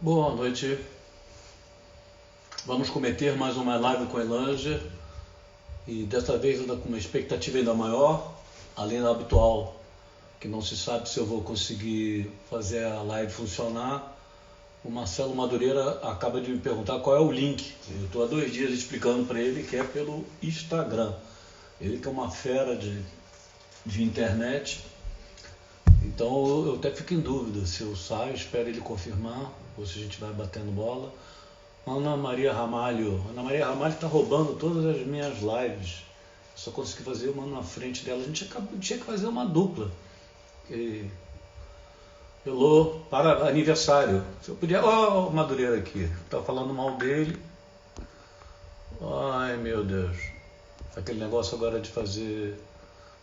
Boa noite. Vamos cometer mais uma live com a Elange e dessa vez ainda com uma expectativa ainda maior, além da habitual, que não se sabe se eu vou conseguir fazer a live funcionar. O Marcelo Madureira acaba de me perguntar qual é o link. Eu estou há 2 dias explicando para ele que é pelo Instagram. Ele que é uma fera de internet. Então eu até fico em dúvida se eu saio, espero ele confirmar, ou se a gente vai batendo bola. Ana Maria Ramalho. Ana Maria Ramalho está roubando todas as minhas lives. Só consegui fazer uma na frente dela. A gente tinha que fazer uma dupla. E... Elô, para aniversário. Se eu podia. Ó, o Madureira aqui. Tá falando mal dele. Ai, meu Deus. Aquele negócio agora de fazer.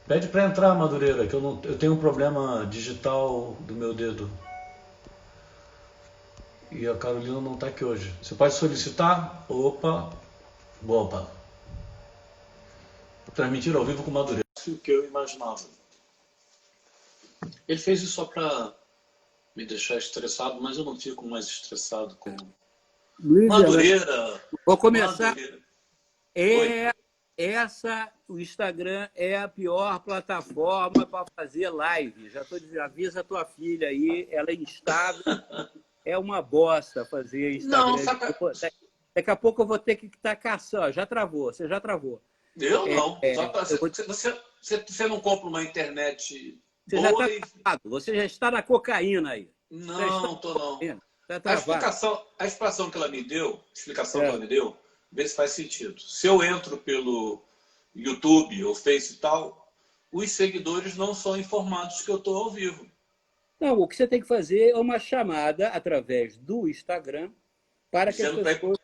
Pede para entrar, Madureira, que eu tenho um problema digital do meu dedo. E a Carolina não está aqui hoje. Você pode solicitar? Opa. Opa. Transmitir ao vivo com Madureira. O que eu imaginava. Ele fez isso só para me deixar estressado, mas eu não fico mais estressado com Luiz, Madureira. vou começar. Madureira. O Instagram é a pior plataforma para fazer live. Já avisa a tua filha aí, ela é instável. É uma bosta fazer Instagram. Não, saca... Daqui a pouco eu vou ter que estar caçando. Já travou, você já travou. Eu não. Você não compra uma internet boa Você já está na cocaína aí. Não, tô não. Tá a explicação que ela me deu, vê se faz sentido. Se eu entro pelo YouTube ou Face e tal, os seguidores não são informados que eu estou ao vivo. Não, o que você tem que fazer é uma chamada através do Instagram para que as pessoas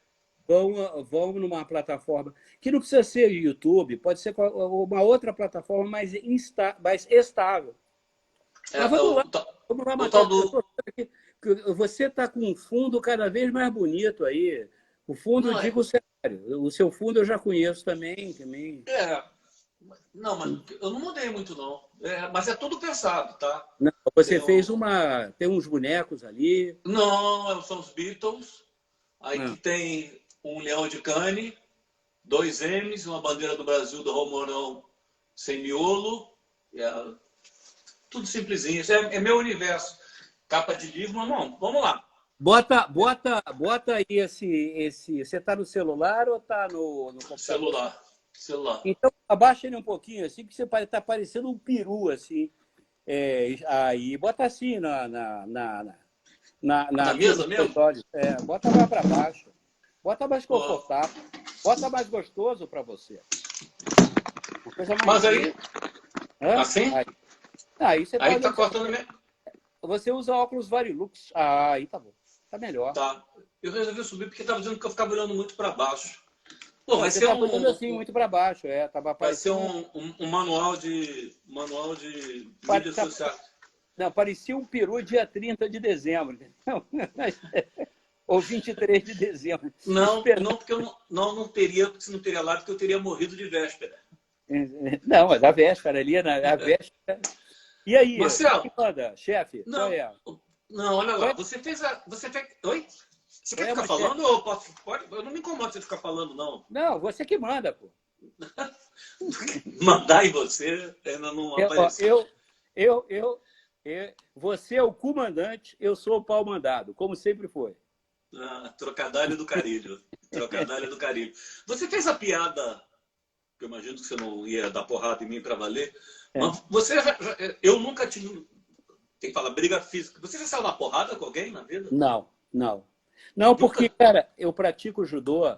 vão numa plataforma que não precisa ser YouTube, pode ser uma outra plataforma mais estável. Mas vamos lá matar Você está com um fundo cada vez mais bonito aí. O fundo, eu digo sério. O seu fundo eu já conheço também. Não, mas eu não mudei muito, não. Mas é tudo pensado, tá? Não, você fez uma... Tem uns bonecos ali. Não, são os Beatles. Aí que tem um leão de cane, 2 M's, uma bandeira do Brasil do Romorão sem miolo. Tudo simplesinho. Isso é meu universo. Capa de livro, mas não, vamos lá. Bota aí esse... Você está no celular ou está no computador? Celular. Então, abaixa ele um pouquinho, assim, que você está parecendo um peru, assim. Aí, bota assim na mesa mesmo? Bota mais para baixo. Bota mais confortável. Bota mais gostoso para você. Uma coisa mais mas aí... Assim? Aí você aí tá cortando mesmo. Você usa óculos Varilux. Aí tá bom. Tá melhor. Tá. Eu resolvi subir porque estava dizendo que eu ficava olhando muito para baixo. Pô, vai você ser tá olhando assim, muito para baixo. Vai ser um manual de mídias sociais. Não, parecia um peru dia 30 de dezembro. Ou 23 de dezembro. Não, porque eu não teria, porque se não teria lá, porque eu teria morrido de véspera. Não, mas a véspera ali, a véspera. E aí, Marcelo, o que manda, chefe? Não, olha lá. Você fez. Oi? Você quer ficar falando ou pode? Eu não me incomodo você ficar falando, não. Não, você que manda, pô. Mandar em você ainda não apareceu. Você é o comandante, eu sou o pau mandado, como sempre foi. Trocadilho do carilho. Você fez a piada, que eu imagino que você não ia dar porrada em mim para valer, mas eu nunca tive, tem que falar, briga física. Você já saiu na porrada com alguém na vida? Não, porque, cara, eu pratico judô,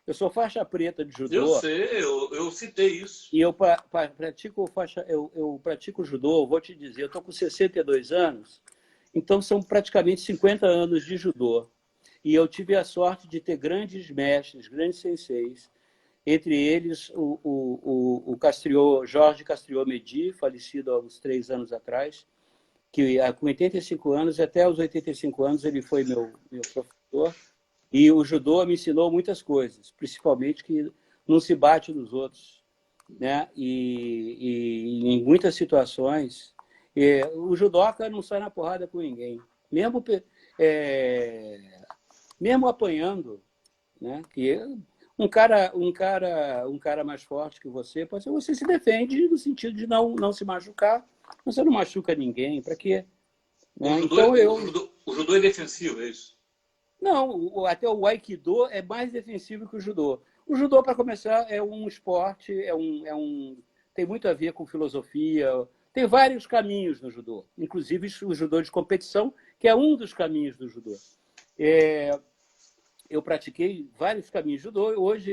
eu sou faixa preta de judô. Eu sei, eu citei isso. E eu pratico judô, vou te dizer, eu estou com 62 anos, então são praticamente 50 anos de judô. E eu tive a sorte de ter grandes mestres, grandes senseis, entre eles o Jorge Castriot Medi, falecido há uns 3 anos atrás, que com 85 anos, até os 85 anos, ele foi meu professor. E o judô me ensinou muitas coisas, principalmente que não se bate nos outros, né? E em muitas situações, o judoca não sai na porrada com ninguém. Mesmo mesmo apanhando, né? Que um cara mais forte que você se defende no sentido de não se machucar. Você não machuca ninguém, para quê? Né? O judô é defensivo, é isso? Não, até o Aikido é mais defensivo que o judô. O judô, para começar, é um esporte, tem muito a ver com filosofia. Tem vários caminhos no judô, inclusive o judô de competição, que é um dos caminhos do judô. Eu pratiquei vários caminhos de judô. Hoje,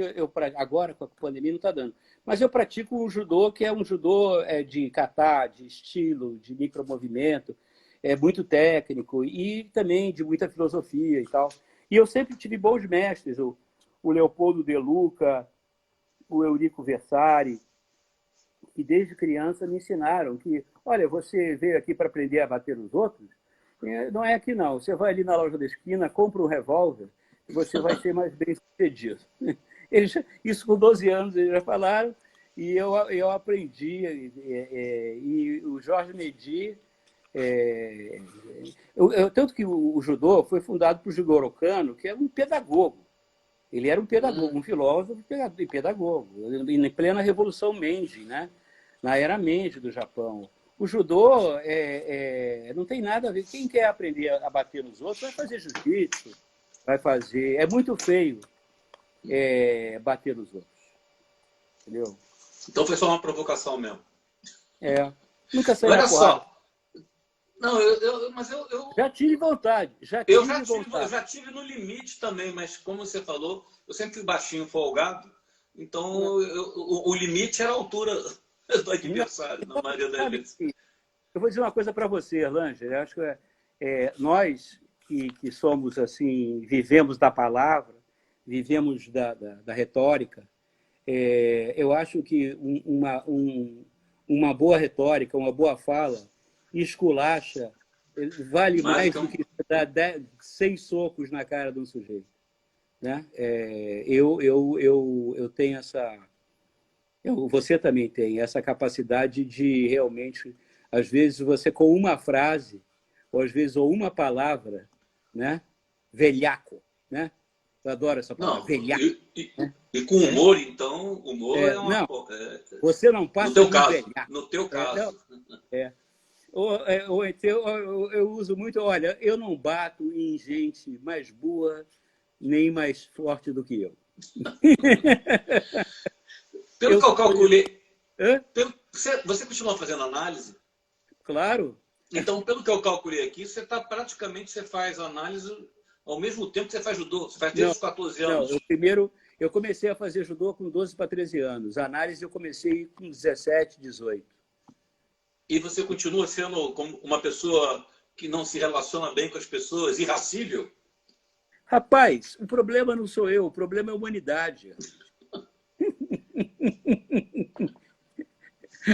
agora com a pandemia, não está dando. Mas eu pratico o judô, que é um judô de kata, de estilo, de micromovimento, muito técnico e também de muita filosofia e tal. E eu sempre tive bons mestres, o Leopoldo De Luca, o Eurico Versari, que desde criança me ensinaram que, olha, você veio aqui para aprender a bater os outros? Não é aqui não. Você vai ali na loja da esquina, compra um revólver e você vai ser mais bem sucedido. Isso com 12 anos eles já falaram e eu aprendi. E o Jorge Medi... tanto que o judô foi fundado por Jigoro Kano, que é um pedagogo. Ele era um pedagogo, um filósofo e pedagogo, em plena Revolução Meiji, né? Na era Meiji do Japão. O judô não tem nada a ver. Quem quer aprender a bater nos outros vai fazer jiu-jitsu, vai fazer... É muito feio bater nos outros. Entendeu? Então foi só uma provocação mesmo. Nunca saiu Olha na porrada. só. Não, mas eu já tive vontade. Eu já tive no limite também, mas como você falou, eu sempre fui baixinho, folgado, então o limite era a altura do adversário, na maioria das vezes. Eu vou dizer uma coisa para você, Erlanger. Eu acho que nós que somos assim, vivemos da palavra, vivemos da retórica, eu acho que uma boa retórica, uma boa fala, esculacha, vale mais do que dar 100 socos na cara de um sujeito. Né? Eu tenho essa... você também tem essa capacidade de realmente, às vezes, você com uma frase, ou às vezes ou uma palavra, né? Velhaco, né? Eu adoro essa palavra, velhaco. E com humor, então, humor é uma... Não, você não passa no teu caso, velhaco. No teu caso. Ou então eu uso muito, olha, eu não bato em gente mais boa nem mais forte do que eu. Pelo que eu calculei... Você continua fazendo análise? Claro. Então, pelo que eu calculei aqui, você praticamente faz análise ao mesmo tempo que você faz judô. Você faz desde os 14 anos. Não, eu comecei a fazer judô com 12 para 13 anos. A análise eu comecei com 17, 18. E você continua sendo como uma pessoa que não se relaciona bem com as pessoas, irracível? Rapaz, o problema não sou eu, o problema é a humanidade.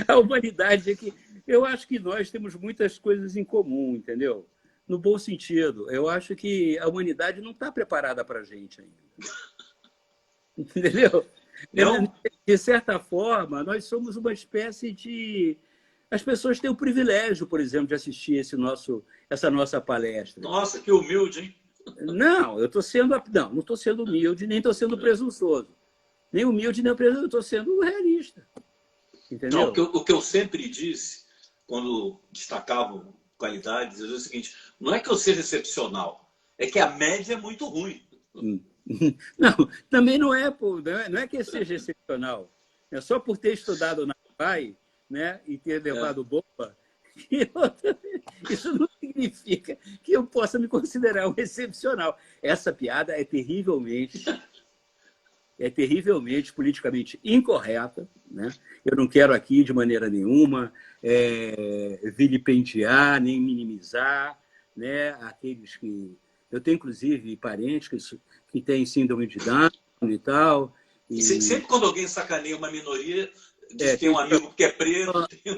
A humanidade é que... Eu acho que nós temos muitas coisas em comum, entendeu? No bom sentido. Eu acho que a humanidade não está preparada para a gente ainda. Entendeu? Não? De certa forma, nós somos uma espécie de... As pessoas têm o privilégio, por exemplo, de assistir essa nossa palestra. Nossa, que humilde, hein? Não, eu estou sendo... Não estou sendo humilde, nem estou sendo presunçoso. Nem humilde, nem presunçoso, eu estou sendo realista. Entendeu? Não, o que eu sempre disse, quando destacavam qualidades, eu dizia o seguinte, não é que eu seja excepcional, é que a média é muito ruim. Não, também não é que seja excepcional. É só por ter estudado na UFAI, né, e ter levado bomba, isso não significa que eu possa me considerar um excepcional. Essa piada é terrivelmente politicamente incorreta, né? Eu não quero aqui, de maneira nenhuma, vilipendiar, nem minimizar, né, aqueles que... Eu tenho, inclusive, parentes que têm síndrome de Down e tal. Sempre quando alguém sacaneia uma minoria, diz que tem um amigo que é preto... E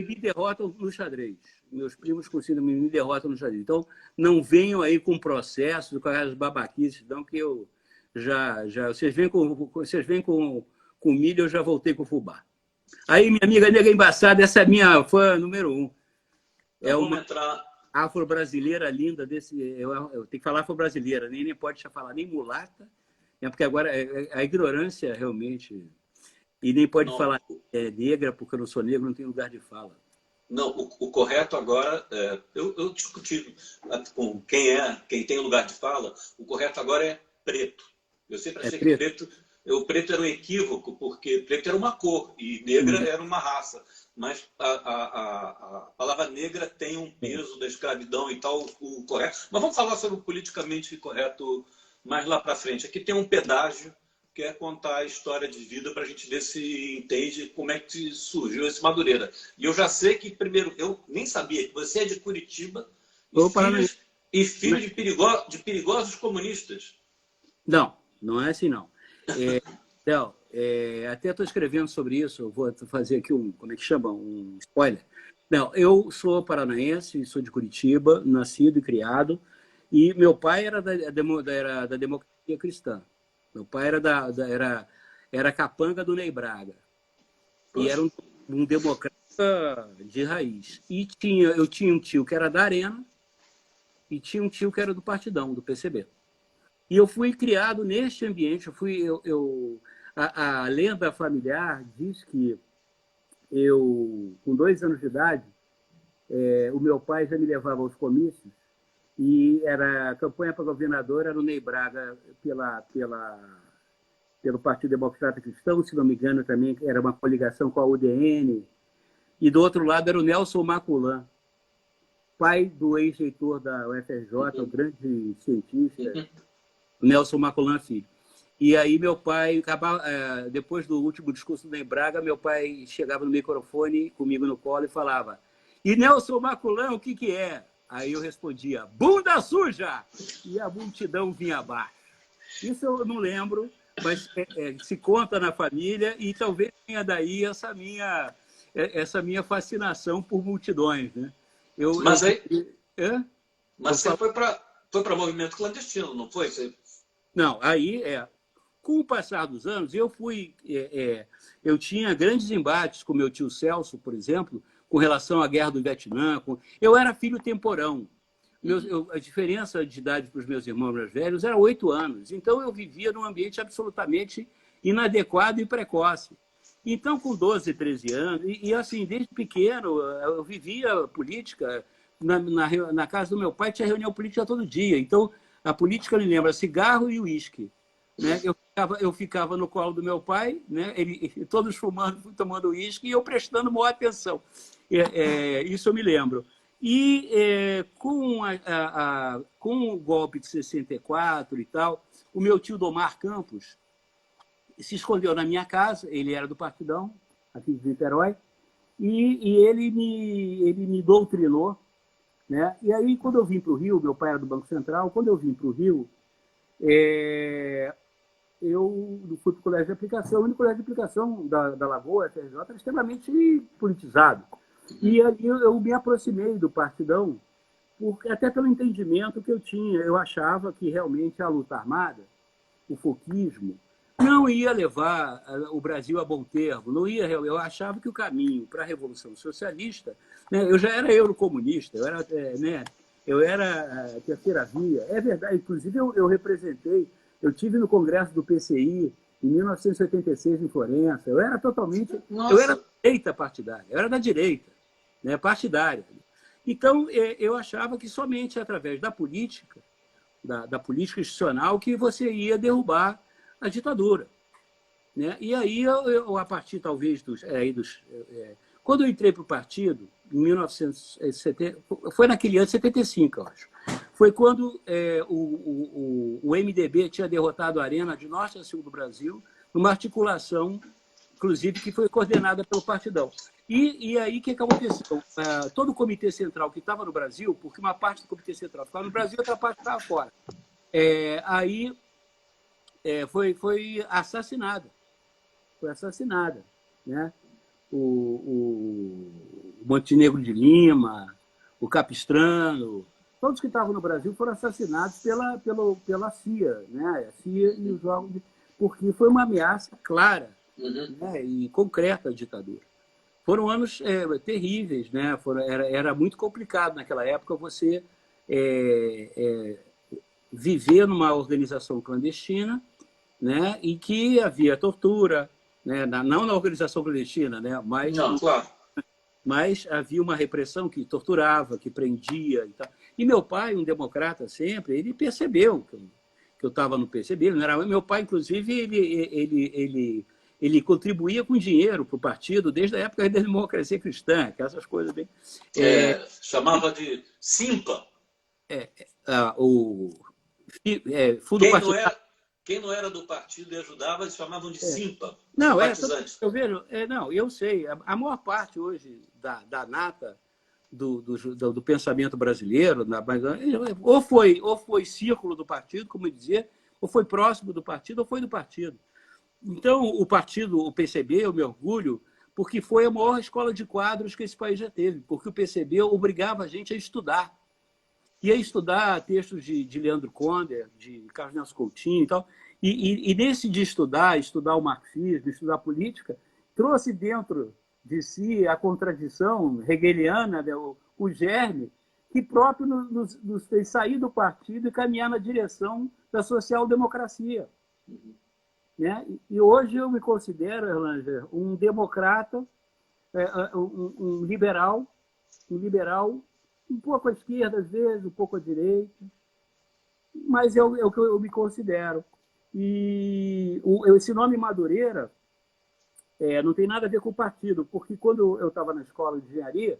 me derrotam no xadrez. Meus primos com síndrome me derrotam no xadrez. Então, não venham aí com processos, com as babaquices, não, que eu... Vocês vêm com milho, eu já voltei com fubá. Aí, minha amiga nega embaçada, essa é minha fã número 1. Vamos entrar afro-brasileira linda desse... Eu tenho que falar afro-brasileira, nem pode falar nem mulata, né? Porque agora a ignorância realmente... E nem pode Não, falar negra, porque eu não sou negro, não tenho lugar de fala. não, o correto agora, eu discuti com quem tem lugar de fala, o correto agora é preto. Eu sempre achei que o preto era um equívoco, porque preto era uma cor e negra era uma raça. Mas a palavra negra tem um peso da escravidão e tal, o correto. Mas vamos falar sobre o politicamente correto mais lá para frente. Aqui tem um pedágio que é contar a história de vida para a gente ver se entende como é que surgiu esse Madureira. E eu já sei que, primeiro, eu nem sabia que você é de Curitiba filho de perigosos comunistas. Não, não é assim, não. Léo, até estou escrevendo sobre isso, eu vou fazer aqui como é que chama? Um spoiler. Não, eu sou paranaense, sou de Curitiba, nascido e criado, e meu pai era da democracia cristã. Meu pai era capanga do Ney Braga. E era um democrata de raiz. E eu tinha um tio que era da Arena e tinha um tio que era do Partidão, do PCB. E eu fui criado neste ambiente. A lenda familiar diz que com 2 anos de idade, o meu pai já me levava aos comícios e a campanha para governador era o Ney Braga pelo Partido Democrata Cristão, se não me engano, também era uma coligação com a UDN. E do outro lado era o Nelson Maculan, pai do ex-reitor da UFRJ, o grande cientista, o Nelson Maculan Filho. E aí meu pai, depois do último discurso do Ney Braga, meu pai chegava no microfone comigo no colo e falava: "E Nelson Maculan, o que é?" Aí eu respondia: "Bunda suja!" E a multidão vinha abaixo. Isso eu não lembro, mas se conta na família e talvez tenha daí essa minha fascinação por multidões, né? Mas você foi para movimento clandestino, não foi? Não, aí com o passar dos anos, eu tinha grandes embates com meu tio Celso, por exemplo, com relação à guerra do Vietnã. Eu era filho temporão. A diferença de idade para os meus irmãos mais velhos era 8 anos. Então, eu vivia num ambiente absolutamente inadequado e precoce. Então, com 12, 13 anos, e assim, desde pequeno, eu vivia política. Na casa do meu pai tinha reunião política todo dia. Então, a política me lembra cigarro e uísque. Né? Eu ficava no colo do meu pai, né? Todos fumando, tomando uísque, e eu prestando maior atenção. Isso eu me lembro. E com o golpe de 64 e tal, o meu tio Domar Campos se escondeu na minha casa, ele era do Partidão, aqui de Niterói, e ele me doutrinou. Né? E aí, quando eu vim para o Rio, meu pai era do Banco Central, quando eu vim para o Rio, eu fui para o colégio de aplicação, e no colégio de aplicação da Lagoa, FRJ, era extremamente politizado. E ali eu me aproximei do Partidão, até pelo entendimento que eu tinha. Eu achava que realmente a luta armada, o foquismo, não ia levar o Brasil a bom termo. Não ia, eu achava que o caminho para a Revolução Socialista... Né, eu já era eurocomunista, eu era terceira via. É verdade, inclusive eu representei, eu tive no Congresso do PCI em 1986 em Florença. Eu era totalmente... Nossa. Eu era da direita partidária, eu era da direita, né, partidária. Então, eu achava que somente através da política, da política institucional, que você ia derrubar a ditadura. Né? E aí, a partir talvez quando eu entrei para o partido, em 1970, foi naquele ano, 75, eu acho. Foi quando o MDB tinha derrotado a Arena de Norte a Sul do Brasil, numa articulação, inclusive, que foi coordenada pelo Partidão. E aí, o que aconteceu? Todo o Comitê Central que estava no Brasil, porque uma parte do Comitê Central ficava no Brasil, outra parte estava fora, foi assassinada. Foi assassinada. Né? O Montenegro de Lima, o Capistrano, todos que estavam no Brasil foram assassinados pela CIA, né? A CIA e os órgãos, porque foi uma ameaça clara, né? E concreta à ditadura. Foram anos terríveis, né? Era muito complicado naquela época você viver numa organização clandestina, né? Em que havia tortura, né? Não na organização clandestina, né? Não, claro. Mas havia uma repressão que torturava, que prendia e tal. E meu pai, um democrata sempre, ele percebeu que eu estava no PCB. Ele não era... Meu pai, inclusive, ele contribuía com dinheiro para o partido desde a época da democracia cristã, que essas coisas bem... Chamava de Simpa. O fundo partidário. Quem não era do partido e ajudava, eles chamavam de Simpa. Não, eu vejo, não, eu sei. A maior parte hoje da nata do pensamento brasileiro, ou foi círculo do partido, como dizer, ou foi próximo do partido, ou foi do partido. Então, o PCB, eu me orgulho, porque foi a maior escola de quadros que esse país já teve, porque o PCB obrigava a gente a estudar. E a estudar textos de Leandro Conder, de Carlos Nelson Coutinho e tal. E nesse de estudar o marxismo, estudar a política, trouxe dentro de si a contradição hegeliana, né, o germe, que próprio nos fez sair do partido e caminhar na direção da social-democracia. Né? E hoje eu me considero, Erlanger, um democrata, um liberal, um pouco à esquerda, às vezes, um pouco à direita, mas é o que eu me considero. E esse nome Madureira não tem nada a ver com o partido, porque quando eu estava na escola de engenharia,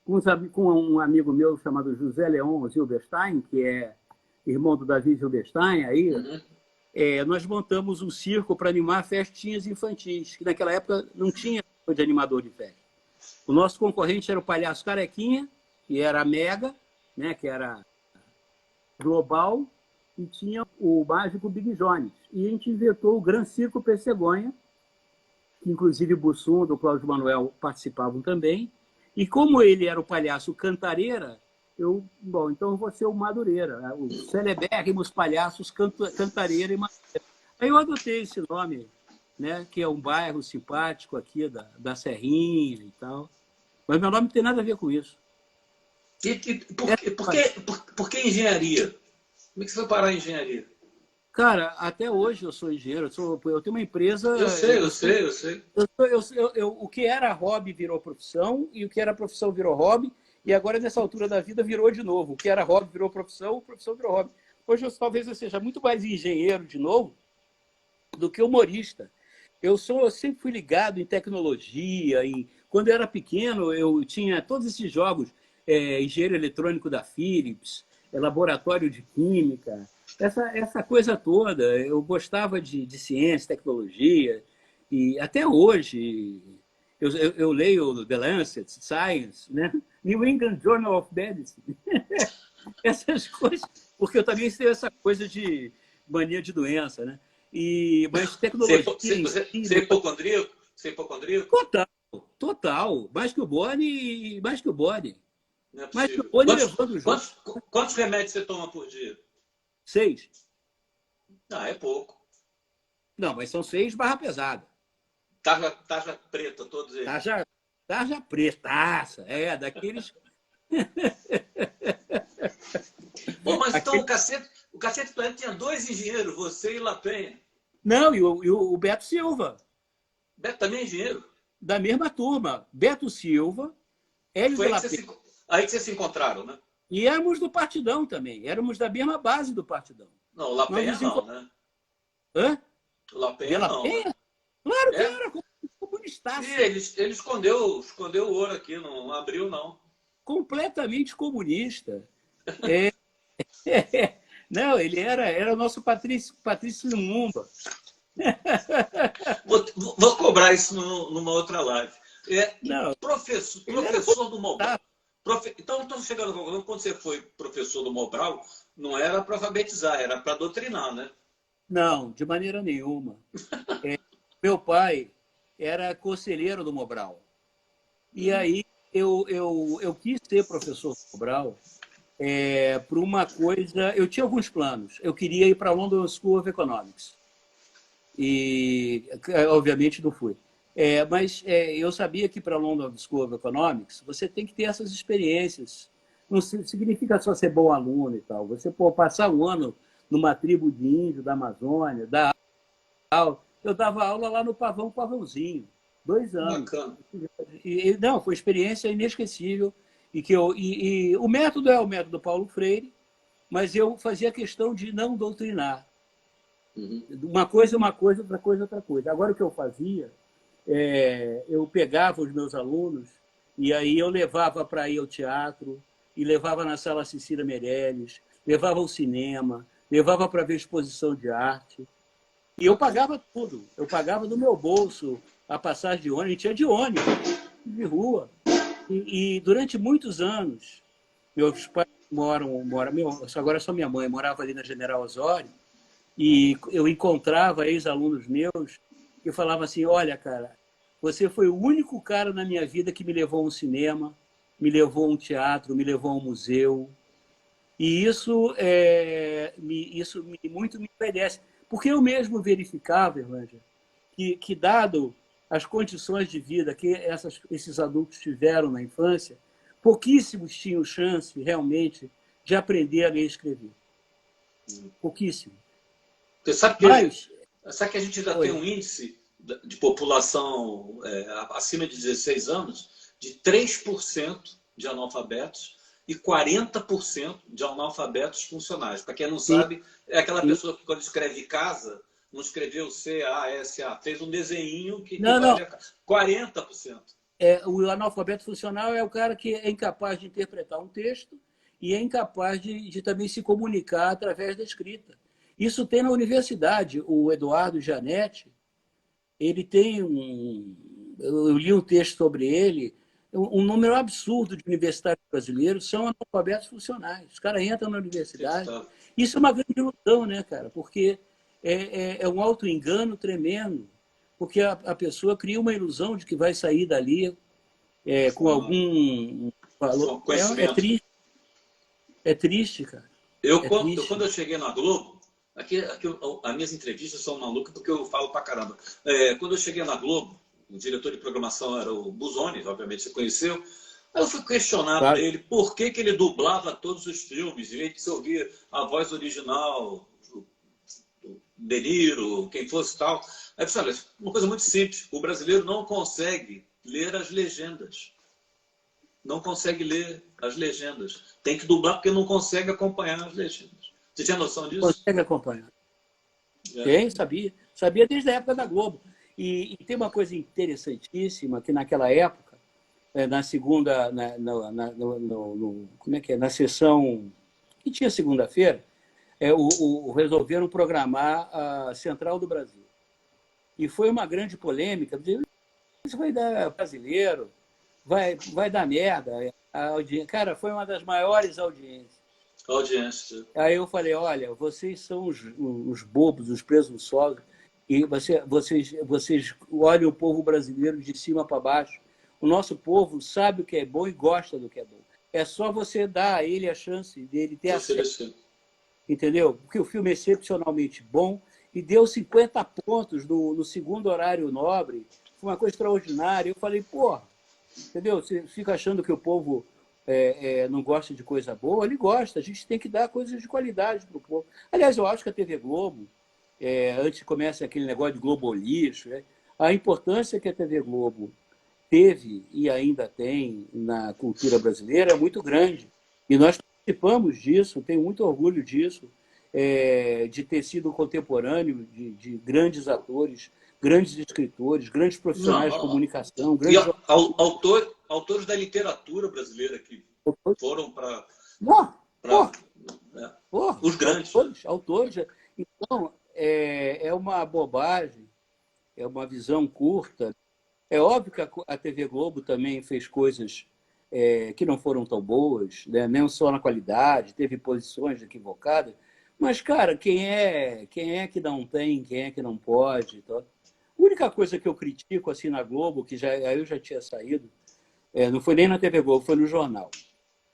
com um amigo meu chamado José Leon Zilberstein, que é irmão do Davi Zilberstein, aí, nós montamos um circo para animar festinhas infantis, que naquela época não tinha de animador de festa. O nosso concorrente era o Palhaço Carequinha, que era Mega, né, que era global, e tinha o mágico Big Jones. E a gente inventou o Gran Circo Pescegonha, que inclusive Bussum, do Cláudio Manuel, participavam também. E como ele era o palhaço Cantareira, então eu vou ser o Madureira, os celebérrimos palhaços Cantareira e Madureira. Aí eu adotei esse nome, né, que é um bairro simpático aqui da Serrinha e tal. Mas meu nome não tem nada a ver com isso. Por que engenharia? Como é que você foi parar em engenharia? Cara, até hoje eu sou engenheiro. Eu tenho uma empresa... Eu sei. O que era hobby virou profissão, e o que era profissão virou hobby, e agora, nessa altura da vida, virou de novo. O que era hobby virou profissão, profissão virou hobby. Hoje, talvez eu seja muito mais engenheiro de novo do que humorista. Eu sempre fui ligado em tecnologia. Quando eu era pequeno, eu tinha todos esses jogos, engenheiro eletrônico da Philips, laboratório de química, essa coisa toda. Eu gostava de ciência, tecnologia, e até hoje eu leio The Lancet, Science, né? New England Journal of Medicine, essas coisas, porque eu também tenho essa coisa de mania de doença, né? Mas tecnologia... Você é hipocondríaco? Total. Mais que o Boni. Não é possível. Mais que o Boni levando junto. Quantos remédios você toma por dia? 6. Não, é pouco. Não, mas são 6 barra pesada. Tarja preta, todos eles. Tarja pretaça, daqueles... Bom, mas então o Cacete Planeta tinha 2 engenheiros, você e Lapenha. Não, e o Beto Silva. Beto também é engenheiro? Da mesma turma. Beto Silva, Hélio de Lapenha. Aí que vocês se encontraram, né? E éramos do Partidão também. Éramos da mesma base do Partidão. Não, o Lapenha não, né? Hã? O Lapenha não. Né? Claro que era comunista. Sim, ele escondeu o ouro aqui, não abriu, não. Completamente comunista. Não, ele era o nosso Patrício Lumumba. Vou cobrar isso numa outra live. Não, professor do Mobral. Então, estou chegando à conclusão que quando você foi professor do Mobral, não era para alfabetizar, era para doutrinar, né? Não, de maneira nenhuma. Meu pai era conselheiro do Mobral. E aí eu quis ser professor do Mobral por uma coisa... Eu tinha alguns planos. Eu queria ir para a London School of Economics. E, obviamente, não fui. Eu sabia que para London School of Economics você tem que ter essas experiências. Não significa só ser bom aluno e tal. Você passar um ano numa tribo de índio da Amazônia, dar aula. Eu dava aula lá no Pavãozinho, 2 anos. Bacana. Não, foi experiência inesquecível. E o método é o método Paulo Freire, mas eu fazia questão de não doutrinar. Uma coisa é uma coisa, outra coisa é outra coisa. Agora, o que eu fazia, eu pegava os meus alunos e aí eu levava para ir ao teatro, e levava na Sala Cecília Meirelles, levava ao cinema, levava para ver exposição de arte. E eu pagava tudo. Eu pagava do meu bolso a passagem de ônibus. A gente ia de ônibus, de rua. E durante muitos anos, meus pais agora é só minha mãe, morava ali na General Osório, e eu encontrava ex-alunos meus que falavam assim, olha, cara, você foi o único cara na minha vida que me levou a um cinema, me levou a um teatro, me levou a um museu. E isso muito me interessa. Porque eu mesmo verificava, Erlândia, que dado as condições de vida que esses adultos tiveram na infância, pouquíssimos tinham chance, realmente, de aprender a ler e escrever. Pouquíssimo. Você sabe que a gente ainda tem um índice de população acima de 16 anos de 3% de analfabetos e 40% de analfabetos funcionais. Para quem não sabe, é aquela pessoa que, quando escreve casa, não escreveu C-A-S-A, fez um desenho que vale 40%. O analfabeto funcional é o cara que é incapaz de interpretar um texto e é incapaz de também se comunicar através da escrita. Isso tem na universidade. O Eduardo Janetti, ele tem eu li um texto sobre ele, um número absurdo de universitários brasileiros são analfabetos funcionais. Os caras entram na universidade. Isso é uma grande ilusão, né, cara? Porque é um auto-engano tremendo. Porque a pessoa cria uma ilusão de que vai sair dali com algum valor. É triste. É triste, cara. Quando eu cheguei na Globo, aqui as minhas entrevistas são malucas porque eu falo pra caramba. Quando eu cheguei na Globo, o diretor de programação era o Busoni, obviamente você conheceu. Aí eu fui questionar para ele por que ele dublava todos os filmes, em vez de se ouvir a voz original, do De Niro, quem fosse tal. Aí eu falei, olha, uma coisa muito simples, o brasileiro não consegue ler as legendas. Não consegue ler as legendas. Tem que dublar porque não consegue acompanhar as legendas. Você tinha noção disso? Consegue acompanhar. Tem, sabia. Sabia desde a época da Globo. E tem uma coisa interessantíssima, que naquela época, na segunda, como é que é? Na sessão que tinha segunda-feira, resolveram programar a Central do Brasil. E foi uma grande polêmica. Isso vai dar brasileiro, vai dar merda. Cara, foi uma das maiores audiências. Aí eu falei, olha, vocês são os bobos, os presunçosos, e vocês olham o povo brasileiro de cima para baixo. O nosso povo sabe o que é bom e gosta do que é bom. É só você dar a ele a chance dele ter acesso. Entendeu? Porque o filme é excepcionalmente bom e deu 50 pontos no segundo horário nobre. Foi uma coisa extraordinária. Eu falei, porra, entendeu? Você fica achando que o povo não gosta de coisa boa? Ele gosta. A gente tem que dar coisas de qualidade para o povo. Aliás, eu acho que a TV Globo, antes começa aquele negócio de Globo lixo, a importância que a TV Globo teve e ainda tem na cultura brasileira é muito grande. E nós participamos disso, tenho muito orgulho disso, de ter sido contemporâneo de grandes atores, grandes escritores, grandes profissionais de comunicação. Grandes... E autores da literatura brasileira que foram para... os grandes. Autores. Então, é uma bobagem, é uma visão curta. É óbvio que a TV Globo também fez coisas que não foram tão boas, né? Nem só na qualidade, teve posições equivocadas. Mas, cara, quem é que não tem, quem é que não pode? Então, a única coisa que eu critico assim na Globo, que eu já tinha saído, não foi nem na TV Globo, foi no jornal.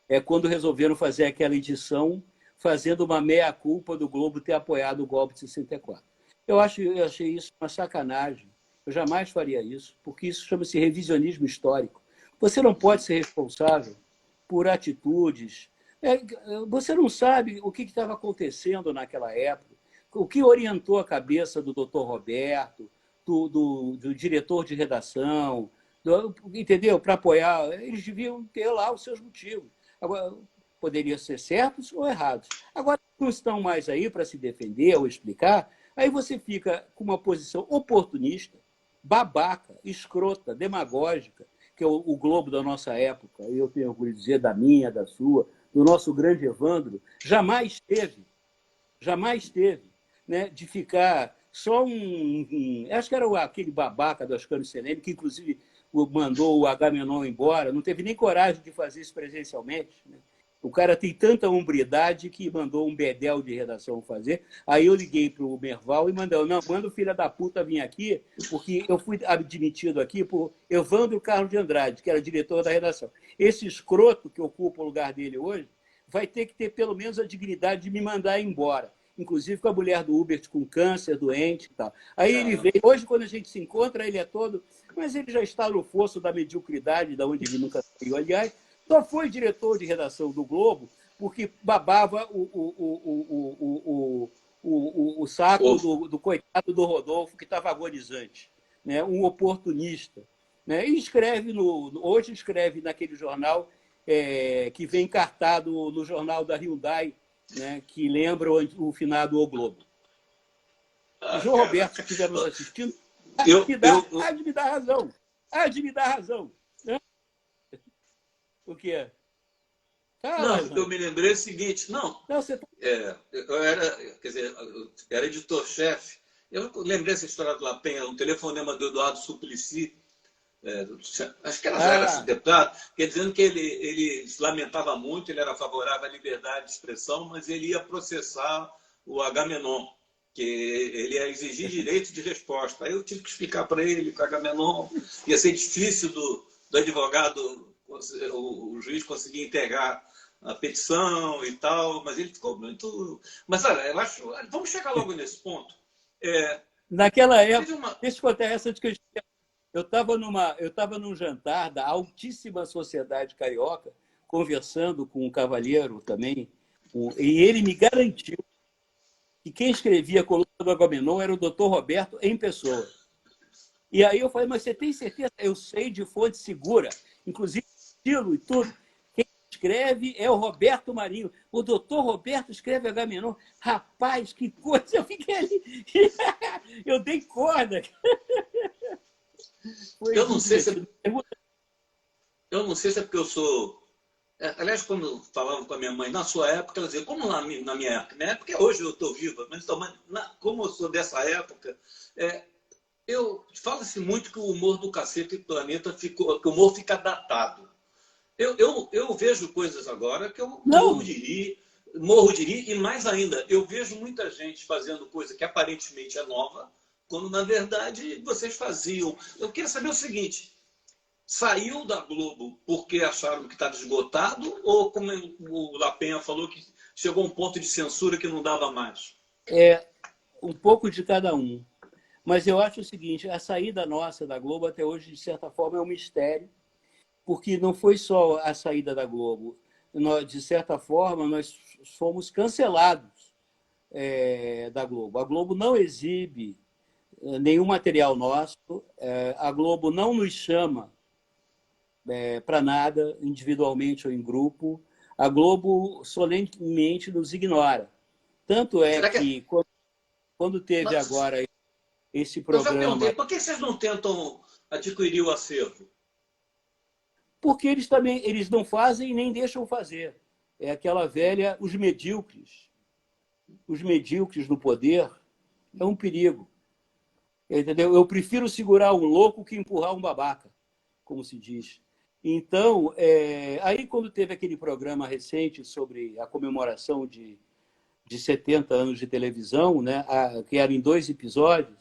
É quando resolveram fazer aquela edição fazendo uma meia-culpa do Globo ter apoiado o golpe de 64. Eu achei isso uma sacanagem. Eu jamais faria isso, porque isso chama-se revisionismo histórico. Você não pode ser responsável por atitudes. Você não sabe o que estava acontecendo naquela época, o que orientou a cabeça do doutor Roberto, do diretor de redação, entendeu? Para apoiar. Eles deviam ter lá os seus motivos. Agora, poderiam ser certos ou errados. Agora, não estão mais aí para se defender ou explicar, aí você fica com uma posição oportunista, babaca, escrota, demagógica, que é o Globo da nossa época, eu tenho orgulho de dizer, da minha, da sua, do nosso grande Evandro, jamais teve, né, de ficar só acho que era aquele babaca do Ascânio Seneme, que inclusive mandou o Agamenon embora, não teve nem coragem de fazer isso presencialmente, né? O cara tem tanta hombridade que mandou um bedel de redação fazer. Aí eu liguei para o Merval e mandou, não, manda o filho da puta vir aqui, porque eu fui admitido aqui por Evandro Carlos de Andrade, que era diretor da redação. Esse escroto que ocupa o lugar dele hoje vai ter que ter pelo menos a dignidade de me mandar embora. Inclusive com a mulher do Hubert com câncer, doente e tal. Aí ele veio, hoje quando a gente se encontra, ele é todo... Mas ele já está no fosso da mediocridade, da onde ele nunca saiu, aliás. Só foi diretor de redação do Globo porque babava o saco do coitado do Rodolfo, que estava agonizante, né? Um oportunista. Né? E hoje escreve naquele jornal que vem encartado no jornal da Hyundai, né? Que lembra o finado O Globo. O João Roberto, se estiver nos assistindo, há de me dar razão. Há de me dar razão. Né? O que é? Não, eu me lembrei o seguinte, você tá... eu era editor-chefe. Eu lembrei essa história do La Penha, um telefonema do Eduardo Suplicy, acho que ela já era deputado, dizendo que ele se lamentava muito, ele era favorável à liberdade de expressão, mas ele ia processar o Agamenon, que ele ia exigir direito de resposta. Aí eu tive que explicar para ele que o Agamenon ia ser difícil do advogado, o juiz conseguir integrar a petição e tal, mas ele ficou muito... Mas olha, eu acho... Vamos chegar logo nesse ponto. Naquela época, deixa eu contar essa de que eu estava num jantar da altíssima sociedade carioca, conversando com um cavalheiro também, e ele me garantiu que quem escrevia a coluna do Agamenon era o doutor Roberto em pessoa. E aí eu falei, mas você tem certeza? Eu sei de fonte segura, inclusive estilo e tudo. Quem escreve é o Roberto Marinho. O doutor Roberto escreve Agamenon. Rapaz, que coisa! Eu fiquei ali. Eu dei corda. Eu não sei se é porque eu sou... Aliás, quando falava com a minha mãe, na sua época, ela dizia, como na minha época? Na época, hoje eu estou viva, mas como eu sou dessa época... Fala-se muito que o humor do Cacete e Planeta que o humor fica datado. Eu vejo coisas agora que eu morro de rir, e mais ainda, eu vejo muita gente fazendo coisa que aparentemente é nova, quando na verdade vocês faziam. Eu queria saber o seguinte, saiu da Globo porque acharam que estava esgotado, ou como o La Penha falou, que chegou a um ponto de censura que não dava mais? Um pouco de cada um. Mas eu acho o seguinte, a saída nossa da Globo até hoje, de certa forma, é um mistério, porque não foi só a saída da Globo. De certa forma, nós fomos cancelados da Globo. A Globo não exibe nenhum material nosso, a Globo não nos chama para nada, individualmente ou em grupo. A Globo solenemente nos ignora. Tanto é que quando teve agora esse programa... Por que vocês não tentam adquirir o acervo? Porque eles não fazem e nem deixam fazer. É aquela velha, os medíocres no poder é um perigo. Entendeu? Eu prefiro segurar um louco que empurrar um babaca, como se diz. Então, aí quando teve aquele programa recente sobre a comemoração de 70 anos de televisão, né, que era em 2 episódios,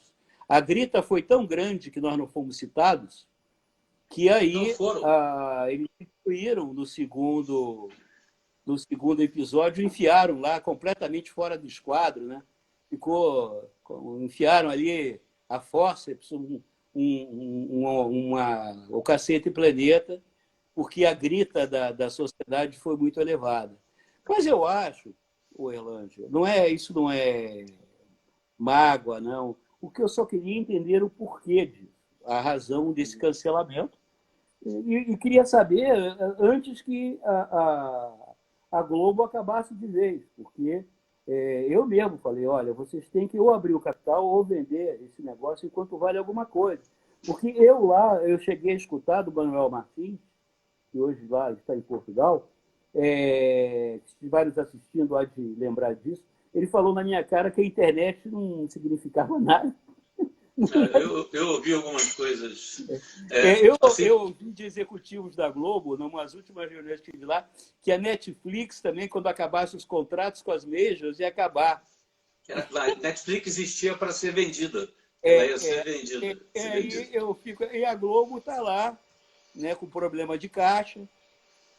a grita foi tão grande que nós não fomos citados, que aí eles incluíram no segundo episódio, enfiaram lá completamente fora do esquadro, né? Enfiaram ali a fórceps, o Cacete Planeta, porque a grita da sociedade foi muito elevada. Mas eu acho, o Erlândia, isso não é mágoa, não. O que eu só queria entender o porquê disso, a razão desse cancelamento. E queria saber antes que a Globo acabasse de vez, porque eu mesmo falei, olha, vocês têm que ou abrir o capital ou vender esse negócio enquanto vale alguma coisa. Porque eu cheguei a escutar do Manuel Martins, que hoje lá está em Portugal, se vários assistindo há de lembrar disso, ele falou na minha cara que a internet não significava nada. Eu ouvi algumas coisas. Eu ouvi de executivos da Globo, numas últimas reuniões que tive lá, que a Netflix também, quando acabasse os contratos com as majors, ia acabar. A Netflix existia para ser vendida. Ela ia ser vendida. E a Globo está lá, né, com problema de caixa,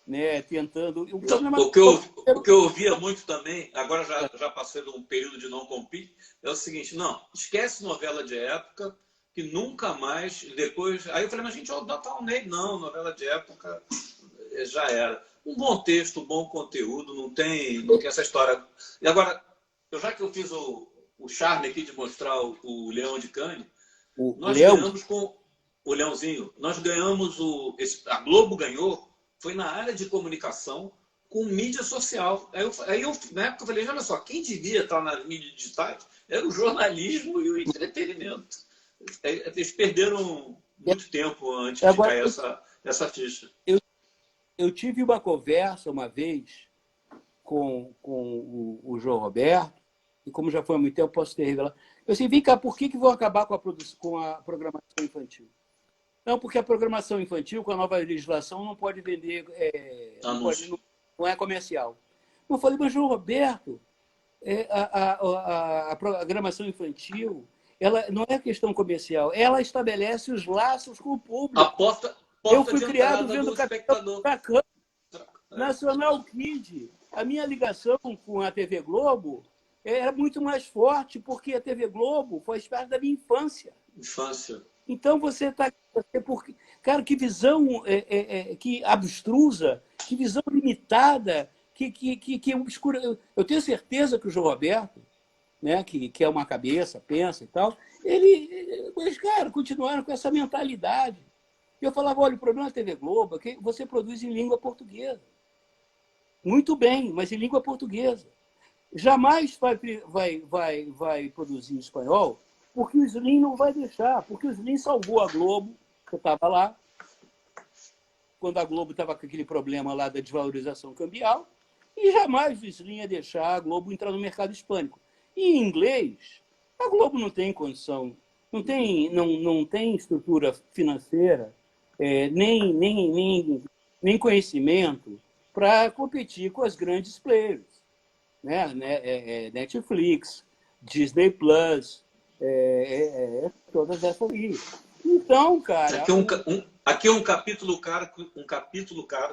né, tentando... O que eu ouvia muito também, agora já passei de um período de não compete, é o seguinte, não, esquece novela de época, que nunca mais, depois... Aí eu falei, mas gente, o Natal Ney, não, novela de época já era. Um bom texto, um bom conteúdo, não tem essa história. E agora, já que eu fiz o charme aqui de mostrar o Leão de Cannes, nós ganhamos com o Leãozinho, nós ganhamos a Globo ganhou, foi na área de comunicação com mídia social. Aí eu na época, eu falei, olha só, quem devia estar nas mídias digitais era o jornalismo e o entretenimento. Eles perderam muito tempo antes de cair essa ficha. Eu tive uma conversa uma vez com o João Roberto, e como já foi há muito tempo, posso ter revelado. Eu disse, vem cá, por que vão acabar com a programação infantil? Não, porque a programação infantil, com a nova legislação, não pode vender, não é comercial. Eu falei, mas, João Roberto, a programação infantil ela não é questão comercial, ela estabelece os laços com o público. A porta eu fui criado vendo o Nacional Kid. A minha ligação com a TV Globo era muito mais forte, porque a TV Globo faz parte da minha infância. Então você está... Cara, que visão que abstrusa, que visão limitada, que obscura. Eu tenho certeza que o João Roberto, né, que é uma cabeça, pensa e tal, mas, cara, continuaram com essa mentalidade. E eu falava, olha, o problema da TV Globo é que você produz em língua portuguesa. Muito bem, mas em língua portuguesa. Jamais vai produzir em espanhol, porque o Slim não vai deixar, porque o Slim salvou a Globo, que eu estava lá, quando a Globo estava com aquele problema lá da desvalorização cambial, e jamais o Slim ia deixar a Globo entrar no mercado hispânico. E em inglês, a Globo não tem condição, não tem estrutura financeira, nem conhecimento para competir com as grandes players, né? Netflix, Disney Plus, todas essas aí. Então, cara... Aqui um capítulo caro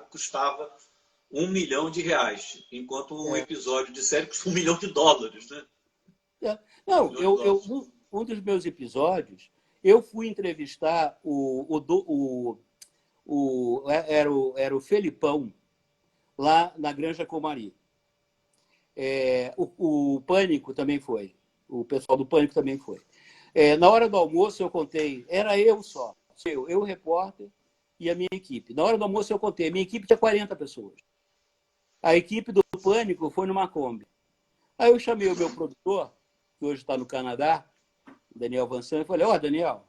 custava R$1 milhão, enquanto um episódio de série custa $1 milhão, né? Não, um dos meus episódios, eu fui entrevistar era o Felipão, lá na Granja Comari. O Pânico também foi. O pessoal do Pânico também foi. Na hora do almoço eu contei, era eu só. Eu, o repórter e a minha equipe. Na hora do almoço eu contei, a minha equipe tinha 40 pessoas. A equipe do Pânico foi numa Kombi. Aí eu chamei o meu produtor, que hoje está no Canadá, o Daniel Vansan, e falei, Daniel,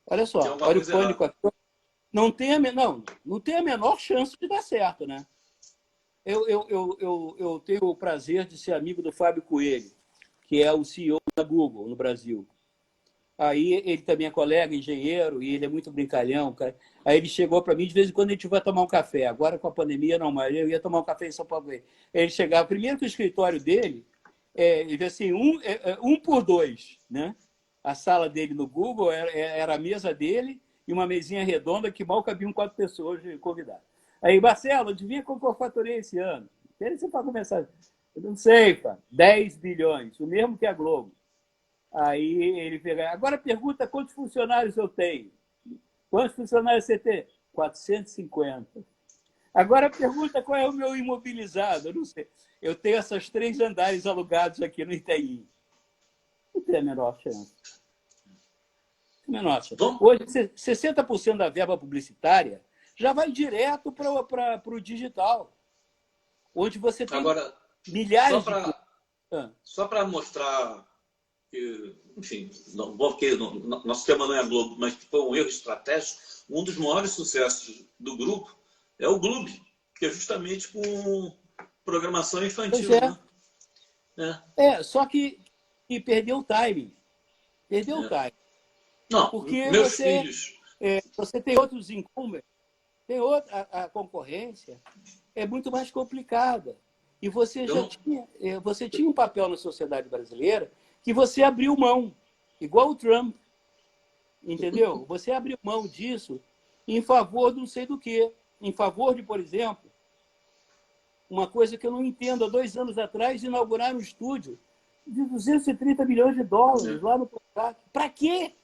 olha só, olha o Pânico aqui. Não tem a menor chance de dar certo, né? Eu tenho o prazer de ser amigo do Fábio Coelho, que é o CEO da Google no Brasil. Aí ele também é colega, engenheiro, e ele é muito brincalhão, cara. Aí ele chegou para mim, de vez em quando a gente vai tomar um café. Agora com a pandemia não, mas eu ia tomar um café em São Paulo. Ele chegava, primeiro que o escritório dele, ele assim, um por dois, né? A sala dele no Google era a mesa dele e uma mesinha redonda que mal cabiam 4 pessoas convidadas. Aí, Marcelo, adivinha quanto eu faturei esse ano? Quer dizer, para começar? Eu não sei, pá, 10 bilhões, o mesmo que a Globo. Aí ele pega, agora pergunta quantos funcionários eu tenho. Quantos funcionários você tem? 450. Agora pergunta qual é o meu imobilizado. Eu não sei. Eu tenho essas 3 andares alugados aqui no Itaim. Não tem a menor chance. Menor chance. Hoje, 60% da verba publicitária já vai direto para o digital, onde você tem agora, milhares só para mostrar que, enfim, porque nosso tema não é a Globo, mas foi um erro estratégico. Um dos maiores sucessos do grupo é o Gloob, que é justamente com programação infantil. Né? Só que perdeu o timing. Perdeu o timing. Não, porque meus filhos. Você tem outros incumbents, tem a concorrência é muito mais complicada. E você você tinha um papel na sociedade brasileira que você abriu mão, igual o Trump, entendeu? Você abriu mão disso em favor de não sei do quê. Em favor de, por exemplo, uma coisa que eu não entendo, há 2 anos atrás, inaugurar um estúdio de 230 milhões de dólares lá no Projac. Para quê?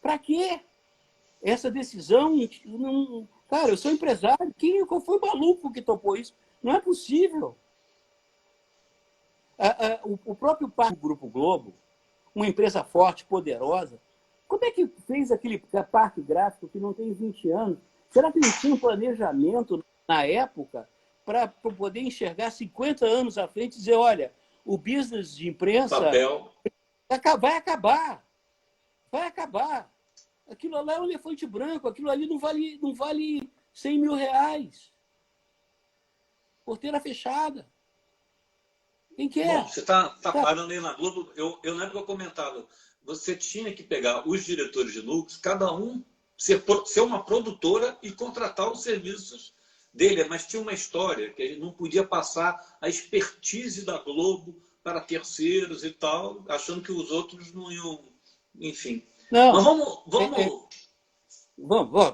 Para quê? Essa decisão... Não... Cara, eu sou empresário. Qual foi o maluco que topou isso? Não é possível. O próprio Grupo Globo, uma empresa forte, poderosa, como é que fez aquele parque gráfico que não tem 20 anos? Será que não tinha um planejamento na época para poder enxergar 50 anos à frente e dizer, olha, o business de imprensa vai acabar. Vai acabar. Aquilo lá é um elefante branco, aquilo ali não vale 100 mil reais. Porteira fechada. Quem quer? Bom, você está parando aí na Globo. Eu na época eu comentava, você tinha que pegar os diretores de núcleos, cada um ser uma produtora e contratar os serviços dele, mas tinha uma história que a gente não podia passar a expertise da Globo para terceiros e tal, achando que os outros não iam, enfim. Não. Mas vamos.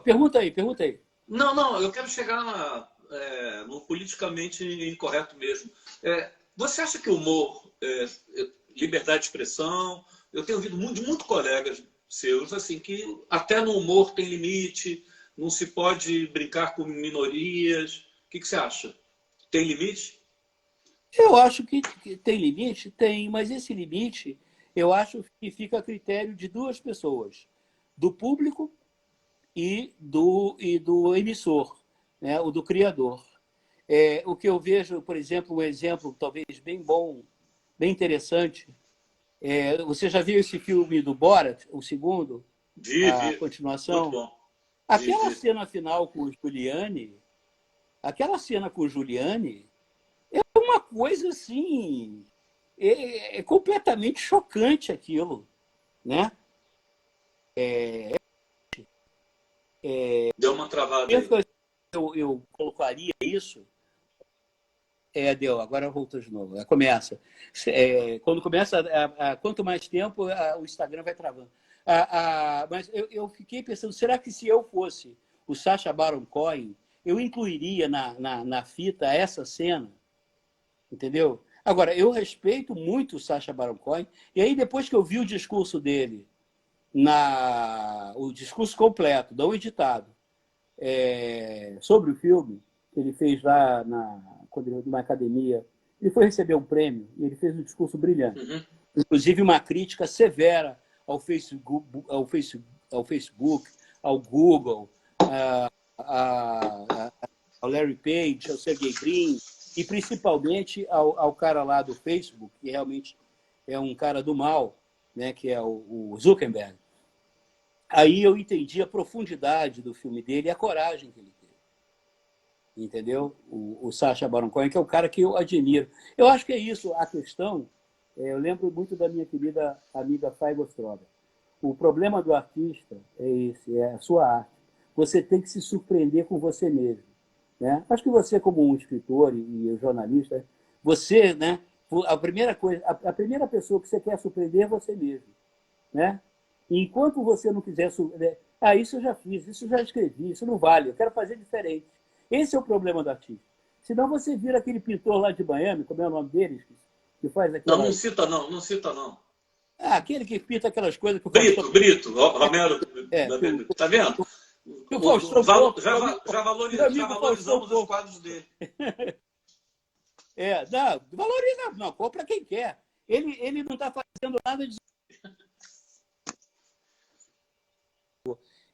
Pergunta aí. Não, eu quero chegar no politicamente incorreto mesmo. Você acha que o humor, liberdade de expressão, eu tenho ouvido de muitos colegas seus, assim, que até no humor tem limite, não se pode brincar com minorias. O que você acha? Tem limite? Eu acho que tem limite? Tem, mas esse limite, eu acho que fica a critério de 2 pessoas, do público e do emissor, né? O do criador. O que eu vejo, por exemplo, um exemplo talvez bem bom, bem interessante, você já viu esse filme do Borat, o segundo? Vi. Continuação? Muito bom. Aquela cena final com o Giuliani, é uma coisa assim, é completamente chocante aquilo, né? Deu uma travada aí. Eu colocaria isso. Deu, agora voltou de novo. Começa. Quando começa, quanto mais tempo, o Instagram vai travando. Mas eu fiquei pensando, será que se eu fosse o Sacha Baron Cohen, eu incluiria na fita essa cena? Entendeu? Agora, eu respeito muito o Sacha Baron Cohen, e aí depois que eu vi o discurso dele, o discurso completo, não editado, sobre o filme, que ele fez lá numa academia, ele foi receber um prêmio e ele fez um discurso brilhante. Uhum. Inclusive uma crítica severa ao Facebook, ao Google, ao Larry Page, ao Sergey Brin, e principalmente ao cara lá do Facebook, que realmente é um cara do mal, né, que é o Zuckerberg. Aí eu entendi a profundidade do filme dele e a coragem que ele teve. Entendeu? O Sacha Baron Cohen, que é o cara que eu admiro. Eu acho que é isso a questão. Eu lembro muito da minha querida amiga Fay Gostroga. O problema do artista é esse, é a sua arte. Você tem que se surpreender com você mesmo, né? Acho que você, como um escritor e jornalista, você, né? A primeira pessoa que você quer surpreender é você mesmo, né? E enquanto você não quiser surpreender, isso eu já fiz, isso eu já escrevi, isso não vale, eu quero fazer diferente. Esse é o problema do artista. Senão você vira aquele pintor lá de Miami, como é o nome deles, que faz aquilo. Não cita não. aquele que pinta aquelas coisas que o Brito, Romero, tá vendo? Que o Faustão Já valorizamos os quadros dele. Não, valoriza, não, compra quem quer. Ele não está fazendo nada de...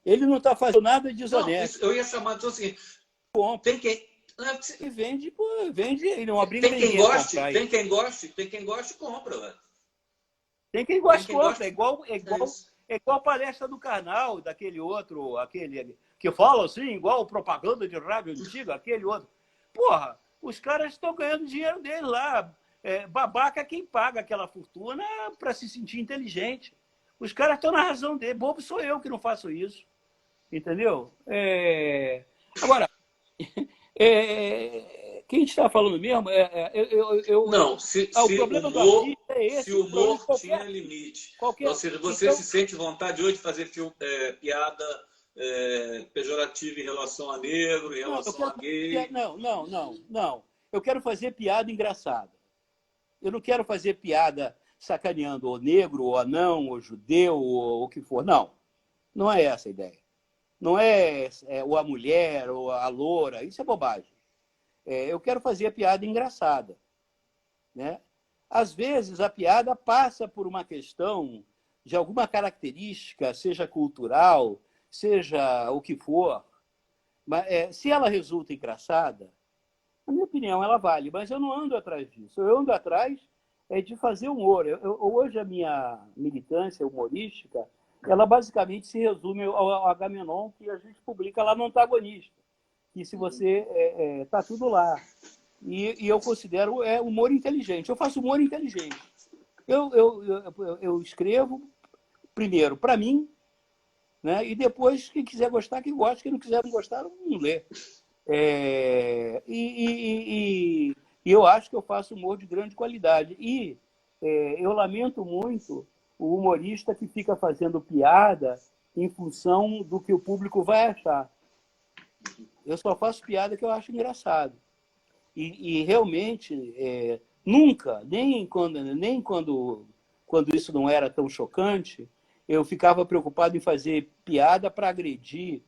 Ele não está fazendo nada de desonesto. Não, eu ia chamar então assim, tem quem... E vende, ele não obriga ninguém a comprar. Tem quem goste, compra. Ué. Tem quem goste, compra. É igual a palestra do Karnal, daquele outro, aquele que fala assim, igual propaganda de rádio antiga, aquele outro. Porra, os caras estão ganhando dinheiro dele lá. Babaca é quem paga aquela fortuna para se sentir inteligente. Os caras estão na razão dele. Bobo sou eu que não faço isso. Entendeu? Agora, quem está falando mesmo? Não, se o problema do artista é esse. Se o humor tinha limite. Ou seja, você se sente vontade hoje de fazer piada pejorativa em relação a negro, em relação a gay? Não. Eu quero fazer piada engraçada. Eu não quero fazer piada sacaneando o negro, ou anão, ou judeu, ou o que for. Não é essa a ideia. Não é ou a mulher, ou a loura. Isso é bobagem. Eu quero fazer a piada engraçada. Né? Às vezes, a piada passa por uma questão de alguma característica, seja cultural, seja o que for. Mas, se ela resulta engraçada, na minha opinião, ela vale. Mas eu não ando atrás disso. Eu ando atrás de fazer humor. Hoje, a minha militância humorística, ela basicamente se resume ao Agamenon, que a gente publica lá no Antagonista. Que se você... tá tudo lá. E eu considero humor inteligente. Eu faço humor inteligente. Eu escrevo, primeiro, para mim, né? E depois, quem quiser gostar, que gosta. Quem não quiser não gostar, não lê. E eu acho que eu faço humor de grande qualidade. E eu lamento muito o humorista que fica fazendo piada em função do que o público vai achar. Eu só faço piada que eu acho engraçado. E realmente, nunca, nem quando isso não era tão chocante, eu ficava preocupado em fazer piada para agredir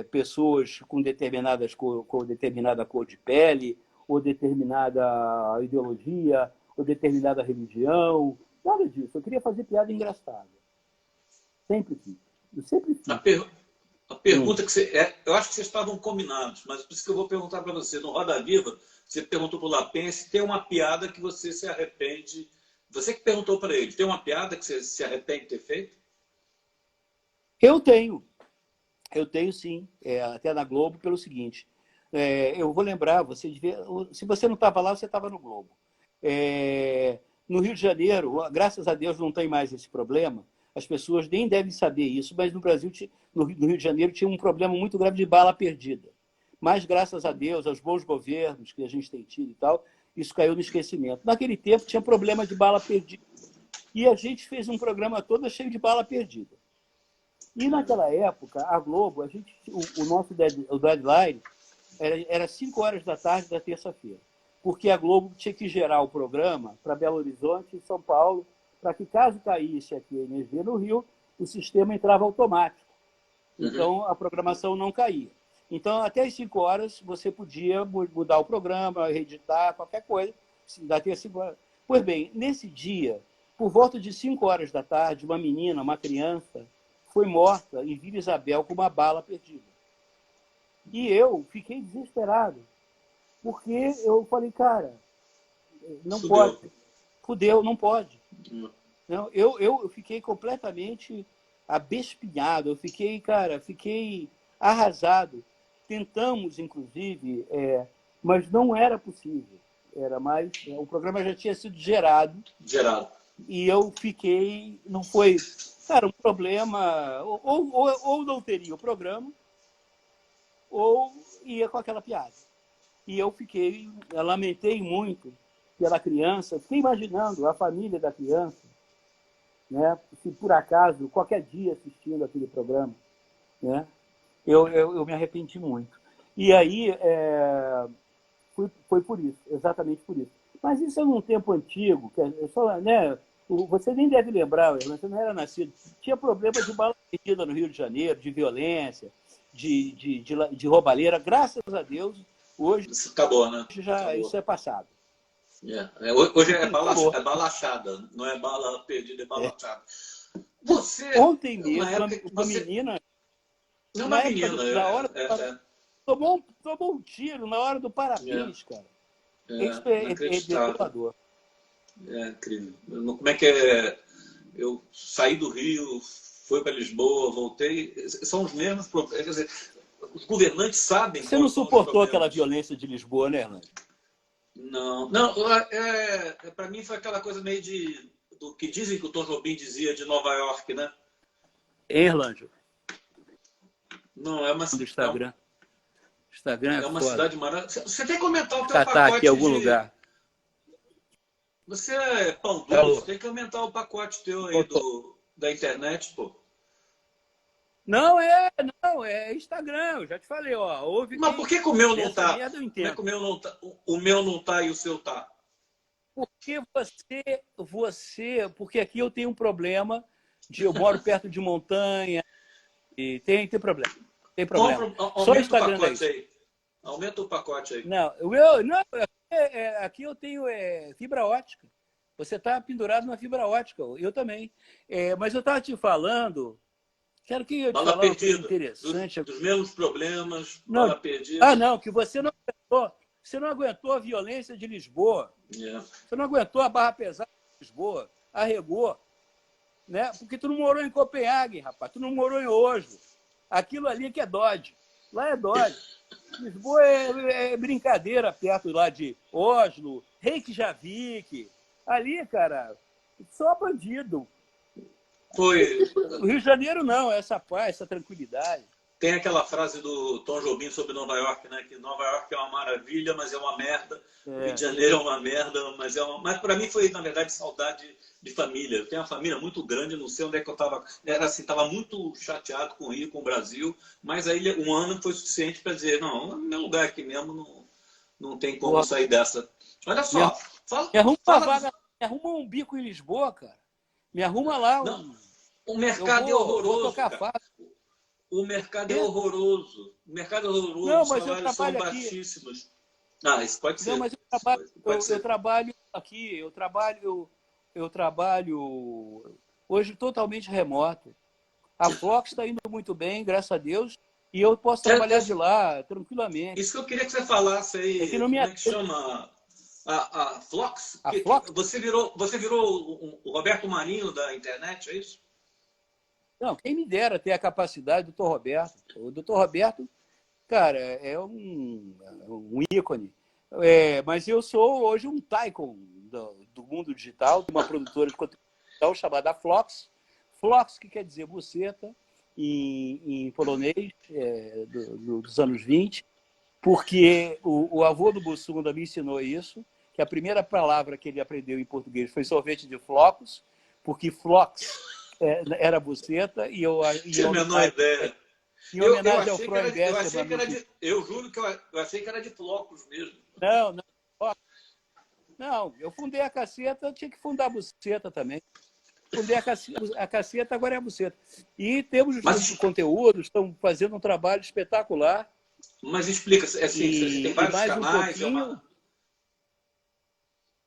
pessoas com determinada cor de pele, ou determinada ideologia, ou determinada religião. Nada disso. Eu queria fazer piada engraçada. Sempre fiz. Eu sempre fiz. A pergunta que eu acho que vocês estavam combinados, mas por isso que eu vou perguntar para você. No Roda Viva, você perguntou para o Lapin se tem uma piada que você se arrepende. Você que perguntou para ele, tem uma piada que você se arrepende de ter feito? Eu tenho sim, até na Globo, pelo seguinte. Eu vou lembrar, se você não estava lá, você estava no Globo. No Rio de Janeiro, graças a Deus não tem mais esse problema, as pessoas nem devem saber isso, mas no Brasil, no Rio de Janeiro, tinha um problema muito grave de bala perdida. Mas, graças a Deus, aos bons governos que a gente tem tido e tal, isso caiu no esquecimento. Naquele tempo, tinha problema de bala perdida. E a gente fez um programa todo cheio de bala perdida. E, naquela época, a Globo, o nosso deadline era 5 horas da tarde da terça-feira, porque a Globo tinha que gerar o programa para Belo Horizonte e São Paulo, para que, caso caísse aqui a energia no Rio, o sistema entrava automático. Então, a programação não caía. Então, até as 5 horas, você podia mudar o programa, reeditar, qualquer coisa, até 5 horas. Pois bem, nesse dia, por volta de 5 horas da tarde, uma menina, uma criança, foi morta em Vila Isabel com uma bala perdida. E eu fiquei desesperado, porque eu falei, cara, não pode. Fudeu, não pode. Não, eu fiquei completamente abespinhado, eu fiquei arrasado. Tentamos, inclusive, mas não era possível. O programa já tinha sido gerado. E eu fiquei, não foi, cara, um problema, ou não teria o programa, ou ia com aquela piada. E eu lamentei muito pela criança, fiquei imaginando a família da criança, né, se por acaso, qualquer dia assistindo aquele programa, né, eu me arrependi muito. E aí, Foi por isso, exatamente por isso. Mas isso é num tempo antigo, que é só, né? Você nem deve lembrar, você não era nascido. Tinha problema de bala perdida no Rio de Janeiro, de violência, de roubalheira. Graças a Deus, hoje Isso acabou, né? já Acabou. isso é passado. Hoje é balachada, não é bala perdida, é balachada. Você, Ontem mesmo, uma você... menina, Não, na uma época, menina. na hora, tomou um tiro na hora do parabéns, cara. Isso é inacreditável. desolador. É incrível. Como é que é? Eu saí do Rio, fui para Lisboa, voltei. São os mesmos problemas. Quer dizer, os governantes sabem. Você não suportou aquela violência de Lisboa, né, Hernando? Não. Para mim foi aquela coisa meio do que dizem que o Tom Jobim dizia de Nova York, né? Erlândio. Não, é uma Do Instagram. Instagram é uma foda. cidade maravilhosa. Você tem que aumentar o teu Tá pacote aqui em algum lugar. Você é pão duro, tem que aumentar o pacote teu aí da internet, pô. Não é Instagram, eu já te falei, ó. Mas por que o meu não tá? Merda, eu Como entendo. é que o meu não tá? O meu não tá e o seu tá? Porque porque aqui eu tenho um problema eu moro perto de montanha e tem problema. Tem problema. Só Instagram o pacote aí. Aumenta o pacote aí. Não, aqui eu tenho fibra ótica. Você está pendurado na fibra ótica, eu também. Mas eu estava te falando, quero que eu te falar uma coisa interessante. Dos mesmos problemas, não, bala perdida. Que você não aguentou. Você não aguentou a violência de Lisboa. Yeah. Você não aguentou a barra pesada de Lisboa. Arregou. Né? Porque tu não morou em Copenhague, rapaz. Tu não morou em Oslo. Aquilo ali que é Dodge. Lá é Dodge. Lisboa é brincadeira perto lá de Oslo, Reykjavik. Ali, cara, só bandido. Foi. O Rio de Janeiro não, essa paz, essa tranquilidade. Tem aquela frase do Tom Jobim sobre Nova York, né? Que Nova York é uma maravilha, mas é uma merda. Rio de Janeiro é uma merda, mas é uma... Mas para mim foi, na verdade, saudade de família. Eu tenho uma família muito grande, não sei onde é que eu estava. Era assim, estava muito chateado com o Rio, com o Brasil, mas aí um ano foi suficiente para dizer, não, meu lugar aqui mesmo, não tem como sair dessa. Olha só, me arruma um bico em Lisboa, cara. Me arruma lá. Não, o mercado é horroroso. Vou tocar fácil. O mercado é horroroso. O mercado é horroroso. Não, os mas salários são baixíssimos. Ah, isso pode ser. Não, mas eu trabalho aqui, eu trabalho hoje totalmente remoto. A Flox está indo muito bem, graças a Deus, e eu posso trabalhar de lá tranquilamente. Isso que eu queria que você falasse aí. Como é que chama? A Flox? Flox? Você virou o Roberto Marinho da internet, é isso? Não, quem me dera ter a capacidade do Dr. Roberto. O Dr. Roberto, cara, é um ícone. Mas eu sou hoje um tycoon do mundo digital, de uma produtora de conteúdo digital chamada Flox. Flox, que quer dizer buceta, em polonês, dos anos 20, porque o avô do Bussunda me ensinou isso, que a primeira palavra que ele aprendeu em português foi sorvete de flocos, porque Flox era buceta e eu... Tinha a menor ideia. Em homenagem ao Freud eu juro que eu achei que era de flocos mesmo. Não, eu fundei a caceta, tinha que fundar a buceta também. Fundei a caceta, agora é a buceta. E temos os conteúdos, estão fazendo um trabalho espetacular. Mas explica, assim, você tem vários canais?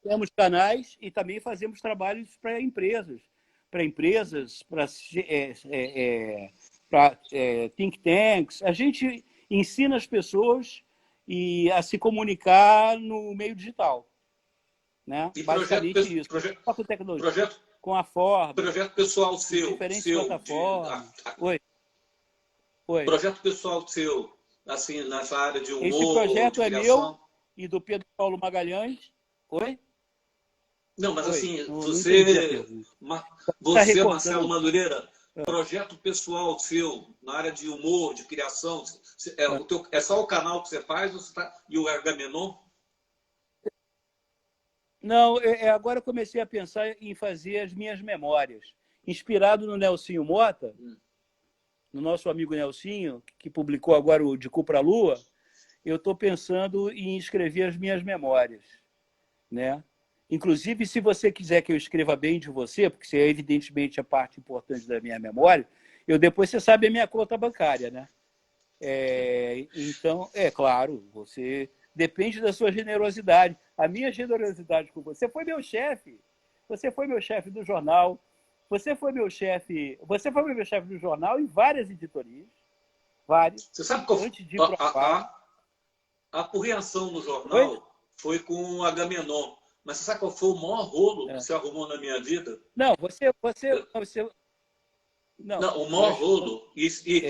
Temos canais e também fazemos trabalhos para empresas, para think tanks. A gente ensina as pessoas a se comunicar no meio digital. Né? E basicamente isso. Só com tecnologia. Com a forma. Projeto pessoal seu. Diferentes plataformas. Oi. Projeto pessoal seu, assim, nessa área de humor. Esse projeto é meu e do Pedro Paulo Magalhães. Oi? Não, mas assim, você, Marcelo Madureira, projeto pessoal seu, na área de humor, de criação, é só o canal que você faz e o Agamenon? Não, agora eu comecei a pensar em fazer as minhas memórias. Inspirado no Nelsinho Mota, no nosso amigo Nelsinho, que publicou agora o De Cu pra Lua, eu estou pensando em escrever as minhas memórias, né? Inclusive, se você quiser que eu escreva bem de você, porque você é evidentemente a parte importante da minha memória, depois você sabe a minha conta bancária, né? Então, é claro, você depende da sua generosidade. A minha generosidade com você foi meu chefe. Você foi meu chefe do jornal. Você foi meu chefe do jornal em várias editorias. Várias. Você sabe qual antes de ir para a reação no jornal foi com o Agamenon. Mas você sabe qual foi o maior rolo que você arrumou na minha vida? Não, Não, o maior rolo,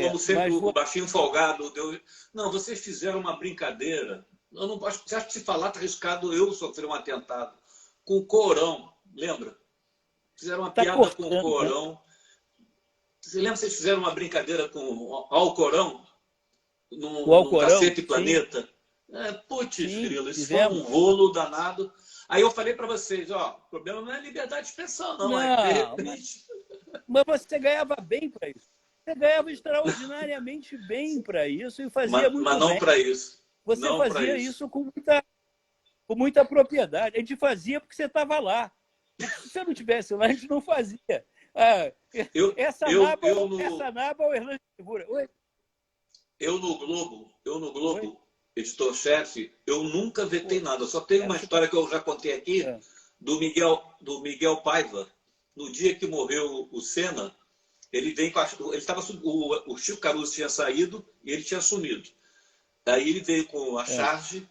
como sempre o baixinho folgado deu. Não, vocês fizeram uma brincadeira. Eu não acho que se falar está arriscado eu sofrer um atentado. Com o Corão, lembra? Fizeram uma piada com o Corão. Né? Você lembra que vocês fizeram uma brincadeira com o Alcorão? No Cacete Planeta? Putz, grilo, isso foi um rolo danado. Aí eu falei para vocês, o problema não é liberdade de expressão, não. De repente... Mas você ganhava bem para isso. Você ganhava extraordinariamente bem para isso e fazia muito bem. Mas não para isso. Você não fazia isso com muita propriedade. A gente fazia porque você estava lá. Se você não estivesse lá, a gente não fazia. Essa naba é o Erlande Segura. Oi? Eu no Globo, editor-chefe, eu nunca vetei nada. Só tem uma história que eu já contei aqui, do Miguel Paiva. No dia que morreu o Senna, ele veio o Chico Caruso tinha saído e ele tinha sumido. Aí ele veio com a charge,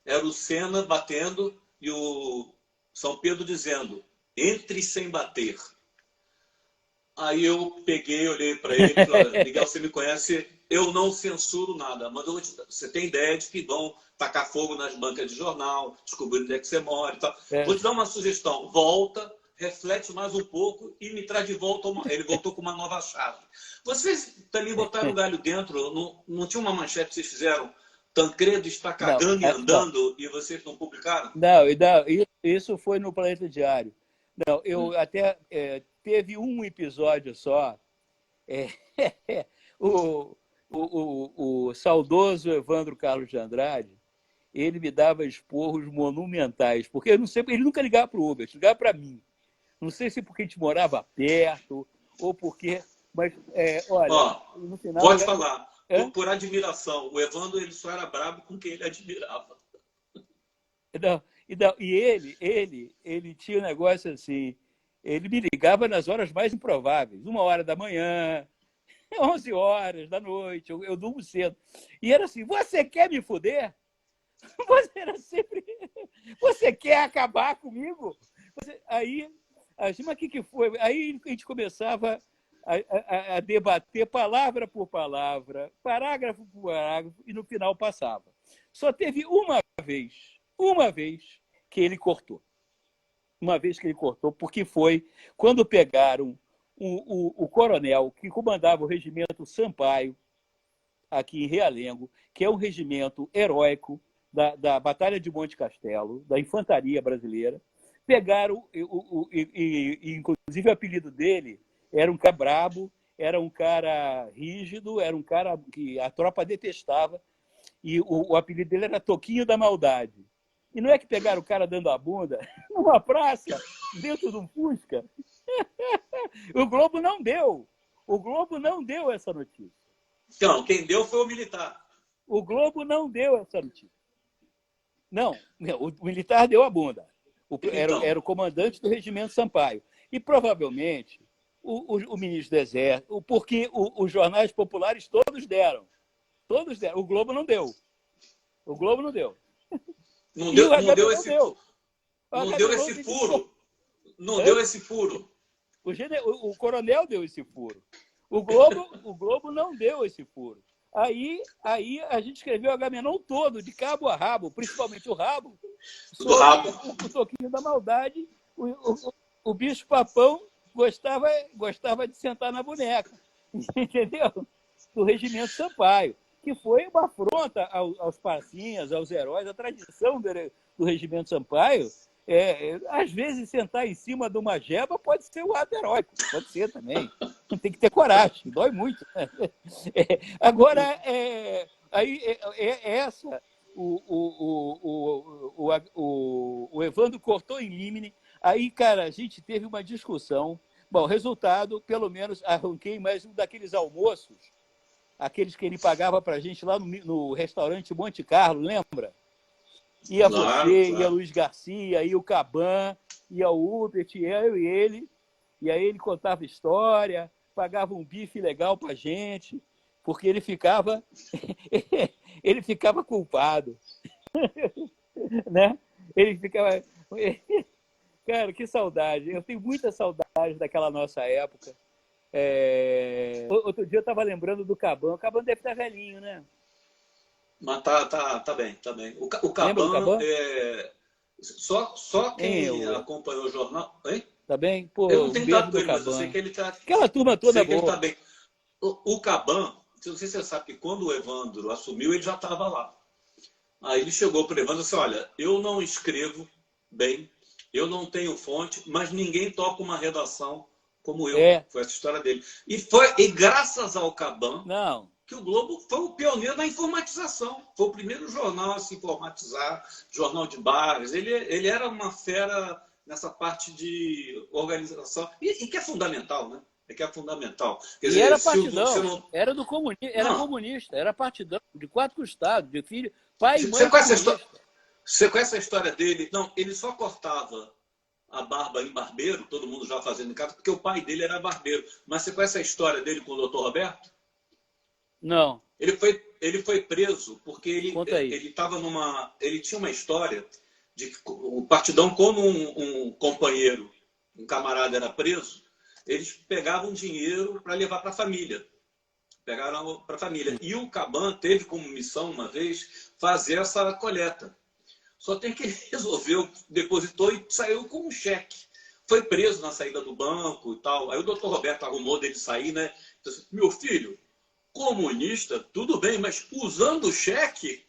era o Senna batendo e o São Pedro dizendo, entre sem bater. Aí eu peguei, olhei para ele e falei, olha, Miguel, você me conhece, eu não censuro nada, mas você tem ideia de que vão tacar fogo nas bancas de jornal, descobrir onde é que você mora e tal. Vou te dar uma sugestão, volta, reflete mais um pouco e me traz de volta ele voltou com uma nova chave. Vocês também botaram o galho dentro, não tinha uma manchete que vocês fizeram? Tancredo está cagando e andando e vocês não publicaram? Não, isso foi no Planeta Diário. Não, eu até teve um episódio só. O saudoso Evandro Carlos de Andrade, ele me dava esporros monumentais, porque eu não sei, ele nunca ligava para o Uber, ele ligava para mim. Não sei se porque a gente morava perto ou porque, mas olha, no final. Pode falar. Por admiração. O Evandro ele só era bravo com quem ele admirava. E ele tinha um negócio assim. Ele me ligava nas horas mais improváveis, 1h da manhã, 11h da noite. Eu durmo cedo. E era assim: você quer me foder? Você era sempre. Você quer acabar comigo? Aí, mas o que foi? Aí a gente começava a debater palavra por palavra, parágrafo por parágrafo, e no final passava. Só teve uma vez que ele cortou. Uma vez que ele cortou, porque foi quando pegaram o coronel que comandava o regimento Sampaio, aqui em Realengo, que é um regimento heróico da Batalha de Monte Castelo, da infantaria brasileira. Pegaram, inclusive o apelido dele era um cara brabo, era um cara rígido, era um cara que a tropa detestava, e o apelido dele era Toquinho da Maldade. E não é que pegaram o cara dando a bunda numa praça, dentro de um Fusca? O Globo não deu. O Globo não deu essa notícia. Então, quem deu foi o militar. O Globo não deu essa notícia. Não, o militar deu a bunda. Era o comandante do regimento Sampaio. E provavelmente o ministro do Exército, porque os jornais populares todos deram. Todos deram. O Globo não deu. O Globo não deu. Não deu esse furo. Não deu esse furo. O coronel deu esse furo. O Globo não deu esse furo. Aí a gente escreveu o Agamenon todo, de cabo a rabo, principalmente o rabo. O Toquinho da Maldade, o bicho papão gostava de sentar na boneca. Entendeu? Do regimento Sampaio, que foi uma afronta aos pracinhas, aos heróis, a tradição do regimento Sampaio. Às vezes, sentar em cima de uma jeba pode ser um ato heróico, pode ser também. Tem que ter coragem, dói muito. Agora, o Evandro cortou em limine. Aí, cara, a gente teve uma discussão. Bom, resultado, pelo menos arranquei mais um daqueles almoços, aqueles que ele pagava para a gente lá no restaurante Monte Carlo, lembra? Ia Claro, você, ia claro. Luiz Garcia, ia o Caban, ia o Hubert, ia eu e ele. E aí ele contava história, pagava um bife legal para a gente, porque ele ficava, ele ficava culpado, né? Ele ficava... Cara, que saudade. Eu tenho muita saudade daquela nossa época. Outro dia eu estava lembrando do Caban. O Caban deve estar velhinho, né? Mas tá bem, tá bem. O Lembra do Caban, Caban? só quem Hein, acompanhou o jornal... Hein? tá bem? Eu Pô, não um tenho beijo dado com do ele, mas eu sei Caban. que ele tá, Aquela turma toda sei que ele tá boa. bem. O Caban, não sei se você sabe que quando o Evandro assumiu, ele já estava lá. Aí ele chegou para o Evandro e disse, olha, eu não escrevo bem, eu não tenho fonte, mas ninguém toca uma redação como eu. Foi essa história dele. E graças ao Caban, Não. que o Globo foi o pioneiro na informatização. Foi o primeiro jornal a se informatizar, jornal de bares. Ele era uma fera nessa parte de organização. E que é fundamental, né? Que é fundamental. Quer dizer, era se partidão. não... Era do comunista, era Não. comunista, era partidão, de 4 costados, de filho, pai e mãe Você comunista. Você conhece a história dele? Não, ele só cortava a barba em barbeiro, todo mundo já fazendo em casa, porque o pai dele era barbeiro. Mas você conhece a história dele com o Dr. Roberto? Não. Ele foi preso porque ele tinha uma história de que o Partidão, como um companheiro, um camarada era preso, eles pegavam dinheiro para levar para a família. Pegaram para a família. E o Caban teve como missão, uma vez, fazer essa coleta. Só tem que ele resolveu, depositou e saiu com um cheque. Foi preso na saída do banco e tal. Aí o doutor Roberto arrumou dele sair, né? Disse, meu filho, comunista, tudo bem, mas usando o cheque...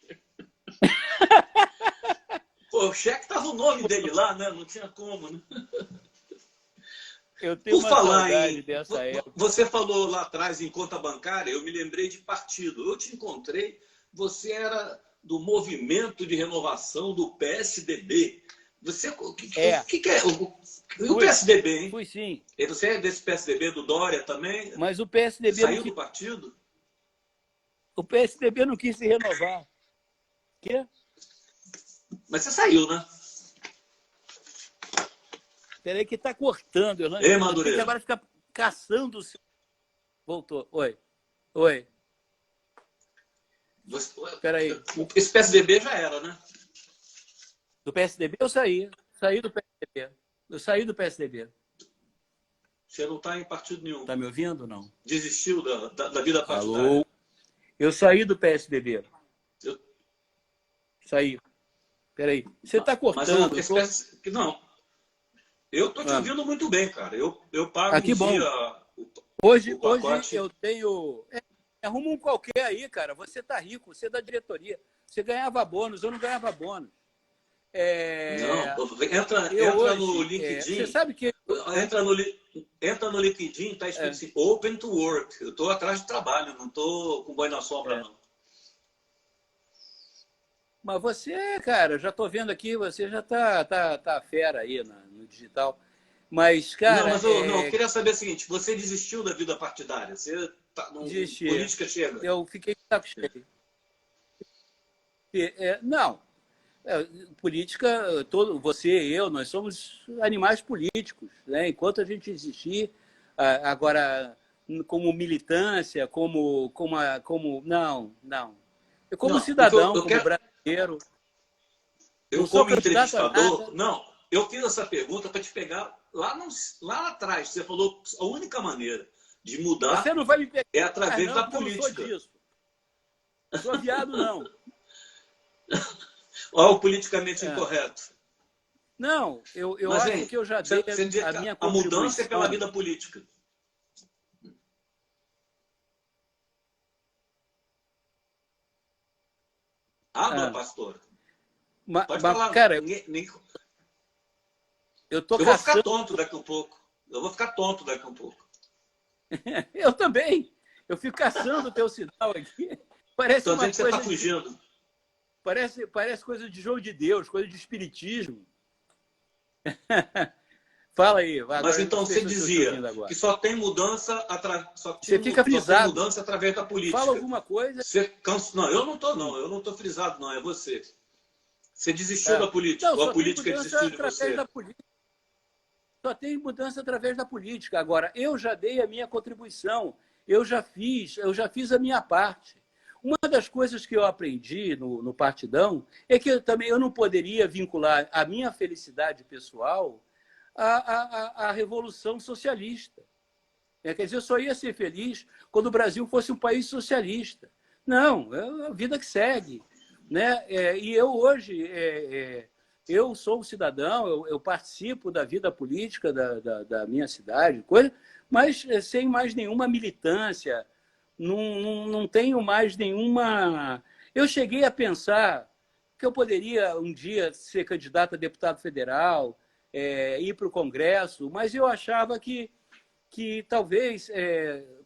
Pô, o cheque estava o nome dele lá, né? Não tinha como, né? Eu tenho Por falar saudade dessa época. Você falou lá atrás em conta bancária, eu me lembrei de partido. Eu te encontrei, você era do Movimento de Renovação do PSDB. O que é? O PSDB, hein? Fui sim. E você é desse PSDB do Dória também? Mas o PSDB saiu do partido? O PSDB não quis se renovar. Quê? Mas você saiu, né? Peraí que está cortando. Eu não Madureira. que agora fica caçando o seu... Voltou. Oi. Peraí. Esse PSDB já era, né? Do PSDB eu saí. Saí do PSDB. Eu saí do PSDB. Você não está em partido nenhum. Está me ouvindo ou não? Desistiu da vida partidária. Alô? Eu saí do PSDB. Saí. Peraí. Você está cortando. Não. Eu estou te ouvindo muito bem, cara. Eu pago que bom. Hoje eu tenho... Arruma um qualquer aí, cara. Você está rico, você é da diretoria. Você ganhava bônus, eu não ganhava bônus. Não, entra no LinkedIn. Você sabe que... Entra no LinkedIn, está escrito assim, Open to Work. Eu estou atrás de trabalho, não estou com boi na sombra, não. Mas você, cara, já estou vendo aqui, você já tá fera aí no digital. Mas, cara... Não, mas eu queria saber o seguinte, você desistiu da vida partidária? Você Desisti. Política chega? Eu fiquei com saco cheio. Não. Política, você e eu, nós somos animais políticos, né? Enquanto a gente existir, agora, como militância, como não. Eu como cidadão, como brasileiro. Eu como entrevistador, eu fiz essa pergunta para te pegar lá atrás. Você falou a única maneira de mudar você não vai me pegar, é através da política. Eu não sou disso. Eu sou viado, não. Olha o politicamente incorreto. Não, eu acho que eu já dei a minha contribuição. A mudança é pela vida política. Pastor. Pode falar. Cara, eu vou ficar tonto daqui a pouco. Eu também. Eu fico caçando o teu sinal aqui. Parece uma coisa... Você está fugindo. Parece coisa de João de Deus, coisa de espiritismo. Fala aí. Agora, mas então você dizia que só tem mudança, você fica frisado. mudança através da política. Fala alguma coisa. Não, eu não estou frisado, não, é você. Você desistiu da política, não, ou a política desistiu de você? Só tem mudança através da política. Agora, eu já dei a minha contribuição, eu já fiz a minha parte. Uma das coisas que eu aprendi no Partidão é que eu não poderia vincular a minha felicidade pessoal à Revolução Socialista. Quer dizer, eu só ia ser feliz quando o Brasil fosse um país socialista. Não, é a vida que segue. Né? E eu hoje, eu sou um cidadão, eu participo da vida política da minha cidade, mas sem mais nenhuma militância, não tenho mais nenhuma... Eu cheguei a pensar que eu poderia um dia ser candidato a deputado federal, ir para o Congresso, mas eu achava que talvez,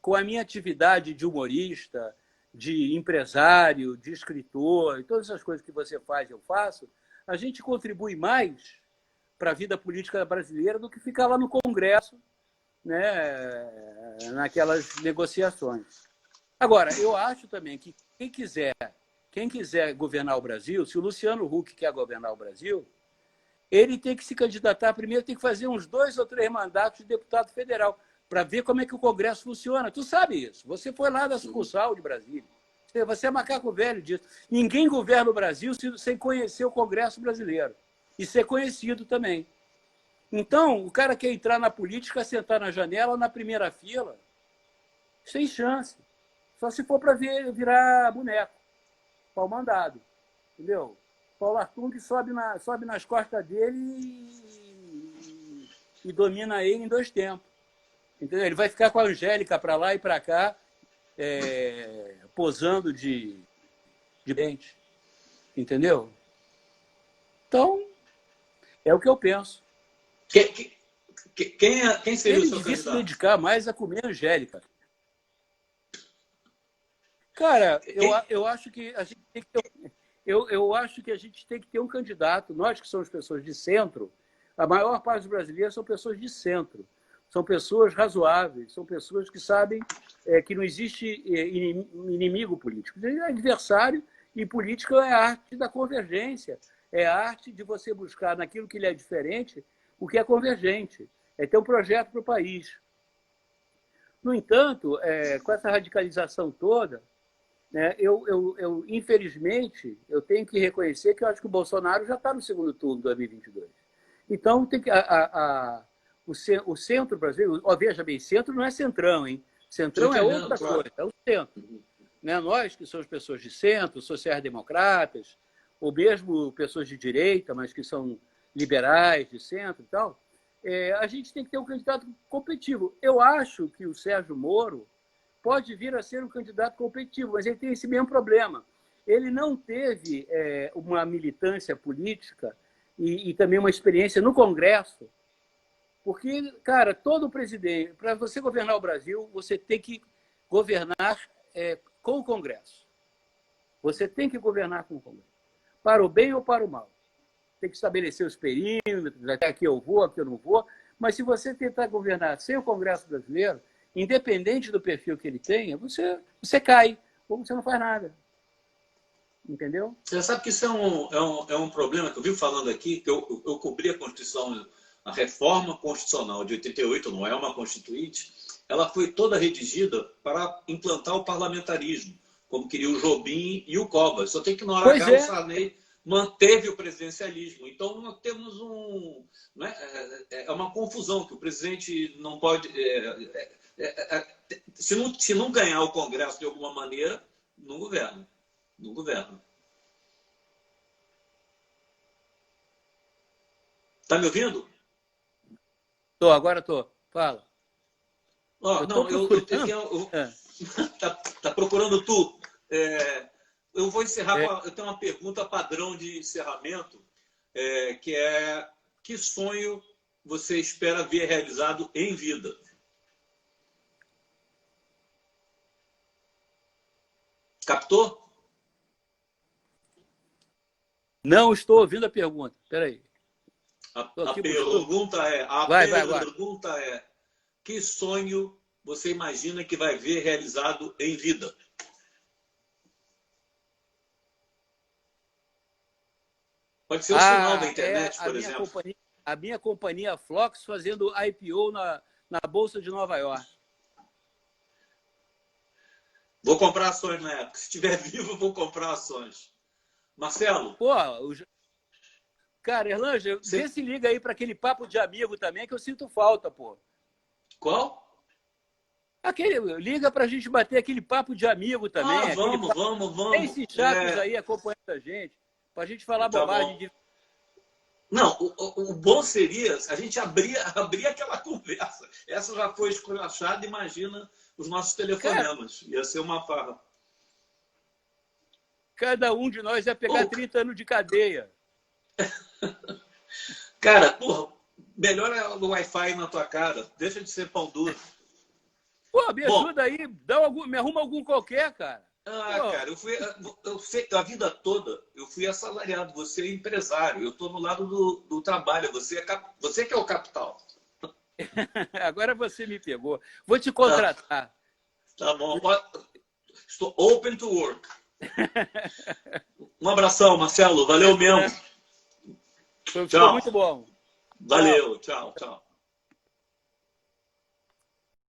com a minha atividade de humorista, de empresário, de escritor, e todas essas coisas que você faz, eu faço, a gente contribui mais para a vida política brasileira do que ficar lá no Congresso, né, naquelas negociações. Agora, eu acho também que quem quiser governar o Brasil, se o Luciano Huck quer governar o Brasil, ele tem que se candidatar primeiro, tem que fazer uns 2 ou 3 mandatos de deputado federal, para ver como é que o Congresso funciona. Tu sabe isso. Você foi lá da sucursal de Brasília. Você é macaco velho disso. Ninguém governa o Brasil sem conhecer o Congresso brasileiro. E ser conhecido também. Então, o cara quer entrar na política, sentar na janela, na primeira fila, sem chance. Só se for para virar boneco, pau mandado. Entendeu? Paulo Artung sobe nas costas dele e domina ele em 2 tempos. Entendeu? Ele vai ficar com a Angélica para lá e para cá, posando de dente. Entendeu? Então, é o que eu penso. Quem seria o seu Ele devia se candidato? dedicar mais a comer Angélica. Cara, eu acho que a gente tem que ter, eu acho que a gente tem que ter um candidato. Nós que somos pessoas de centro, a maior parte dos brasileiros são pessoas de centro. São pessoas razoáveis, são pessoas que sabem que não existe inimigo político. É adversário, e política é a arte da convergência. É a arte de você buscar naquilo que lhe é diferente o que é convergente. É ter um projeto para o país. No entanto, com essa radicalização toda, infelizmente, eu tenho que reconhecer que eu acho que o Bolsonaro já está no segundo turno de 2022. Então, tem que... O centro brasileiro, veja bem, centro não é centrão, hein? Centrão é outra coisa, é o centro. Né? Nós, que somos pessoas de centro, sociais-democratas, ou mesmo pessoas de direita, mas que são liberais, de centro e tal, a gente tem que ter um candidato competitivo. Eu acho que o Sérgio Moro pode vir a ser um candidato competitivo, mas ele tem esse mesmo problema. Ele não teve uma militância política e também uma experiência no Congresso. Porque, cara, todo presidente, para você governar o Brasil, você tem que governar com o Congresso. Você tem que governar com o Congresso. Para o bem ou para o mal. Tem que estabelecer os perímetros, até aqui eu vou, aqui eu não vou. Mas se você tentar governar sem o Congresso brasileiro, independente do perfil que ele tenha, você cai, ou você não faz nada. Entendeu? Você sabe que isso é um problema que eu vivo falando aqui, que eu cobri a Constituição. A reforma constitucional de 88, não é uma constituinte, ela foi toda redigida para implantar o parlamentarismo, como queria o Jobim e o Covas. Só tem que ignorar que o Sarney manteve o presidencialismo. Então, nós temos uma confusão, que o presidente não pode... se não ganhar o Congresso de alguma maneira, não governa. Não governa. Está me ouvindo? Agora estou. Fala. Tá procurando tu. Eu vou encerrar eu tenho uma pergunta padrão de encerramento, que é: que sonho você espera ver realizado em vida? Captou? Não estou ouvindo a pergunta. Espera aí. A pergunta é, que sonho você imagina que vai ver realizado em vida? Pode ser o sinal da internet, por exemplo. A minha companhia Flox fazendo IPO na Bolsa de Nova York. Vou comprar ações na época. Se estiver vivo, vou comprar ações. Marcelo? Pô, cara, Erlanger, vê se liga aí para aquele papo de amigo também, que eu sinto falta, pô. Qual? Liga para a gente bater aquele papo de amigo também. Vamos. Tem esses chatos aí acompanhando a gente, para a gente falar bobagem de... Não, o bom seria a gente abrir aquela conversa. Essa já foi esculachada, imagina os nossos telefonemas. Ia ser uma farra. Cada um de nós ia pegar 30 anos de cadeia. Cara, porra, melhor é o Wi-Fi na tua cara. Deixa de ser pão duro. Pô, me ajuda aí. Me arruma algum qualquer, cara. Cara, eu sei, a vida toda eu fui assalariado. Você é empresário. Eu estou no lado do trabalho. Você que é o capital. Agora você me pegou. Vou te contratar. Tá bom. Estou open to work. Um abração, Marcelo. Valeu mesmo. Foi muito bom. Valeu. Tchau.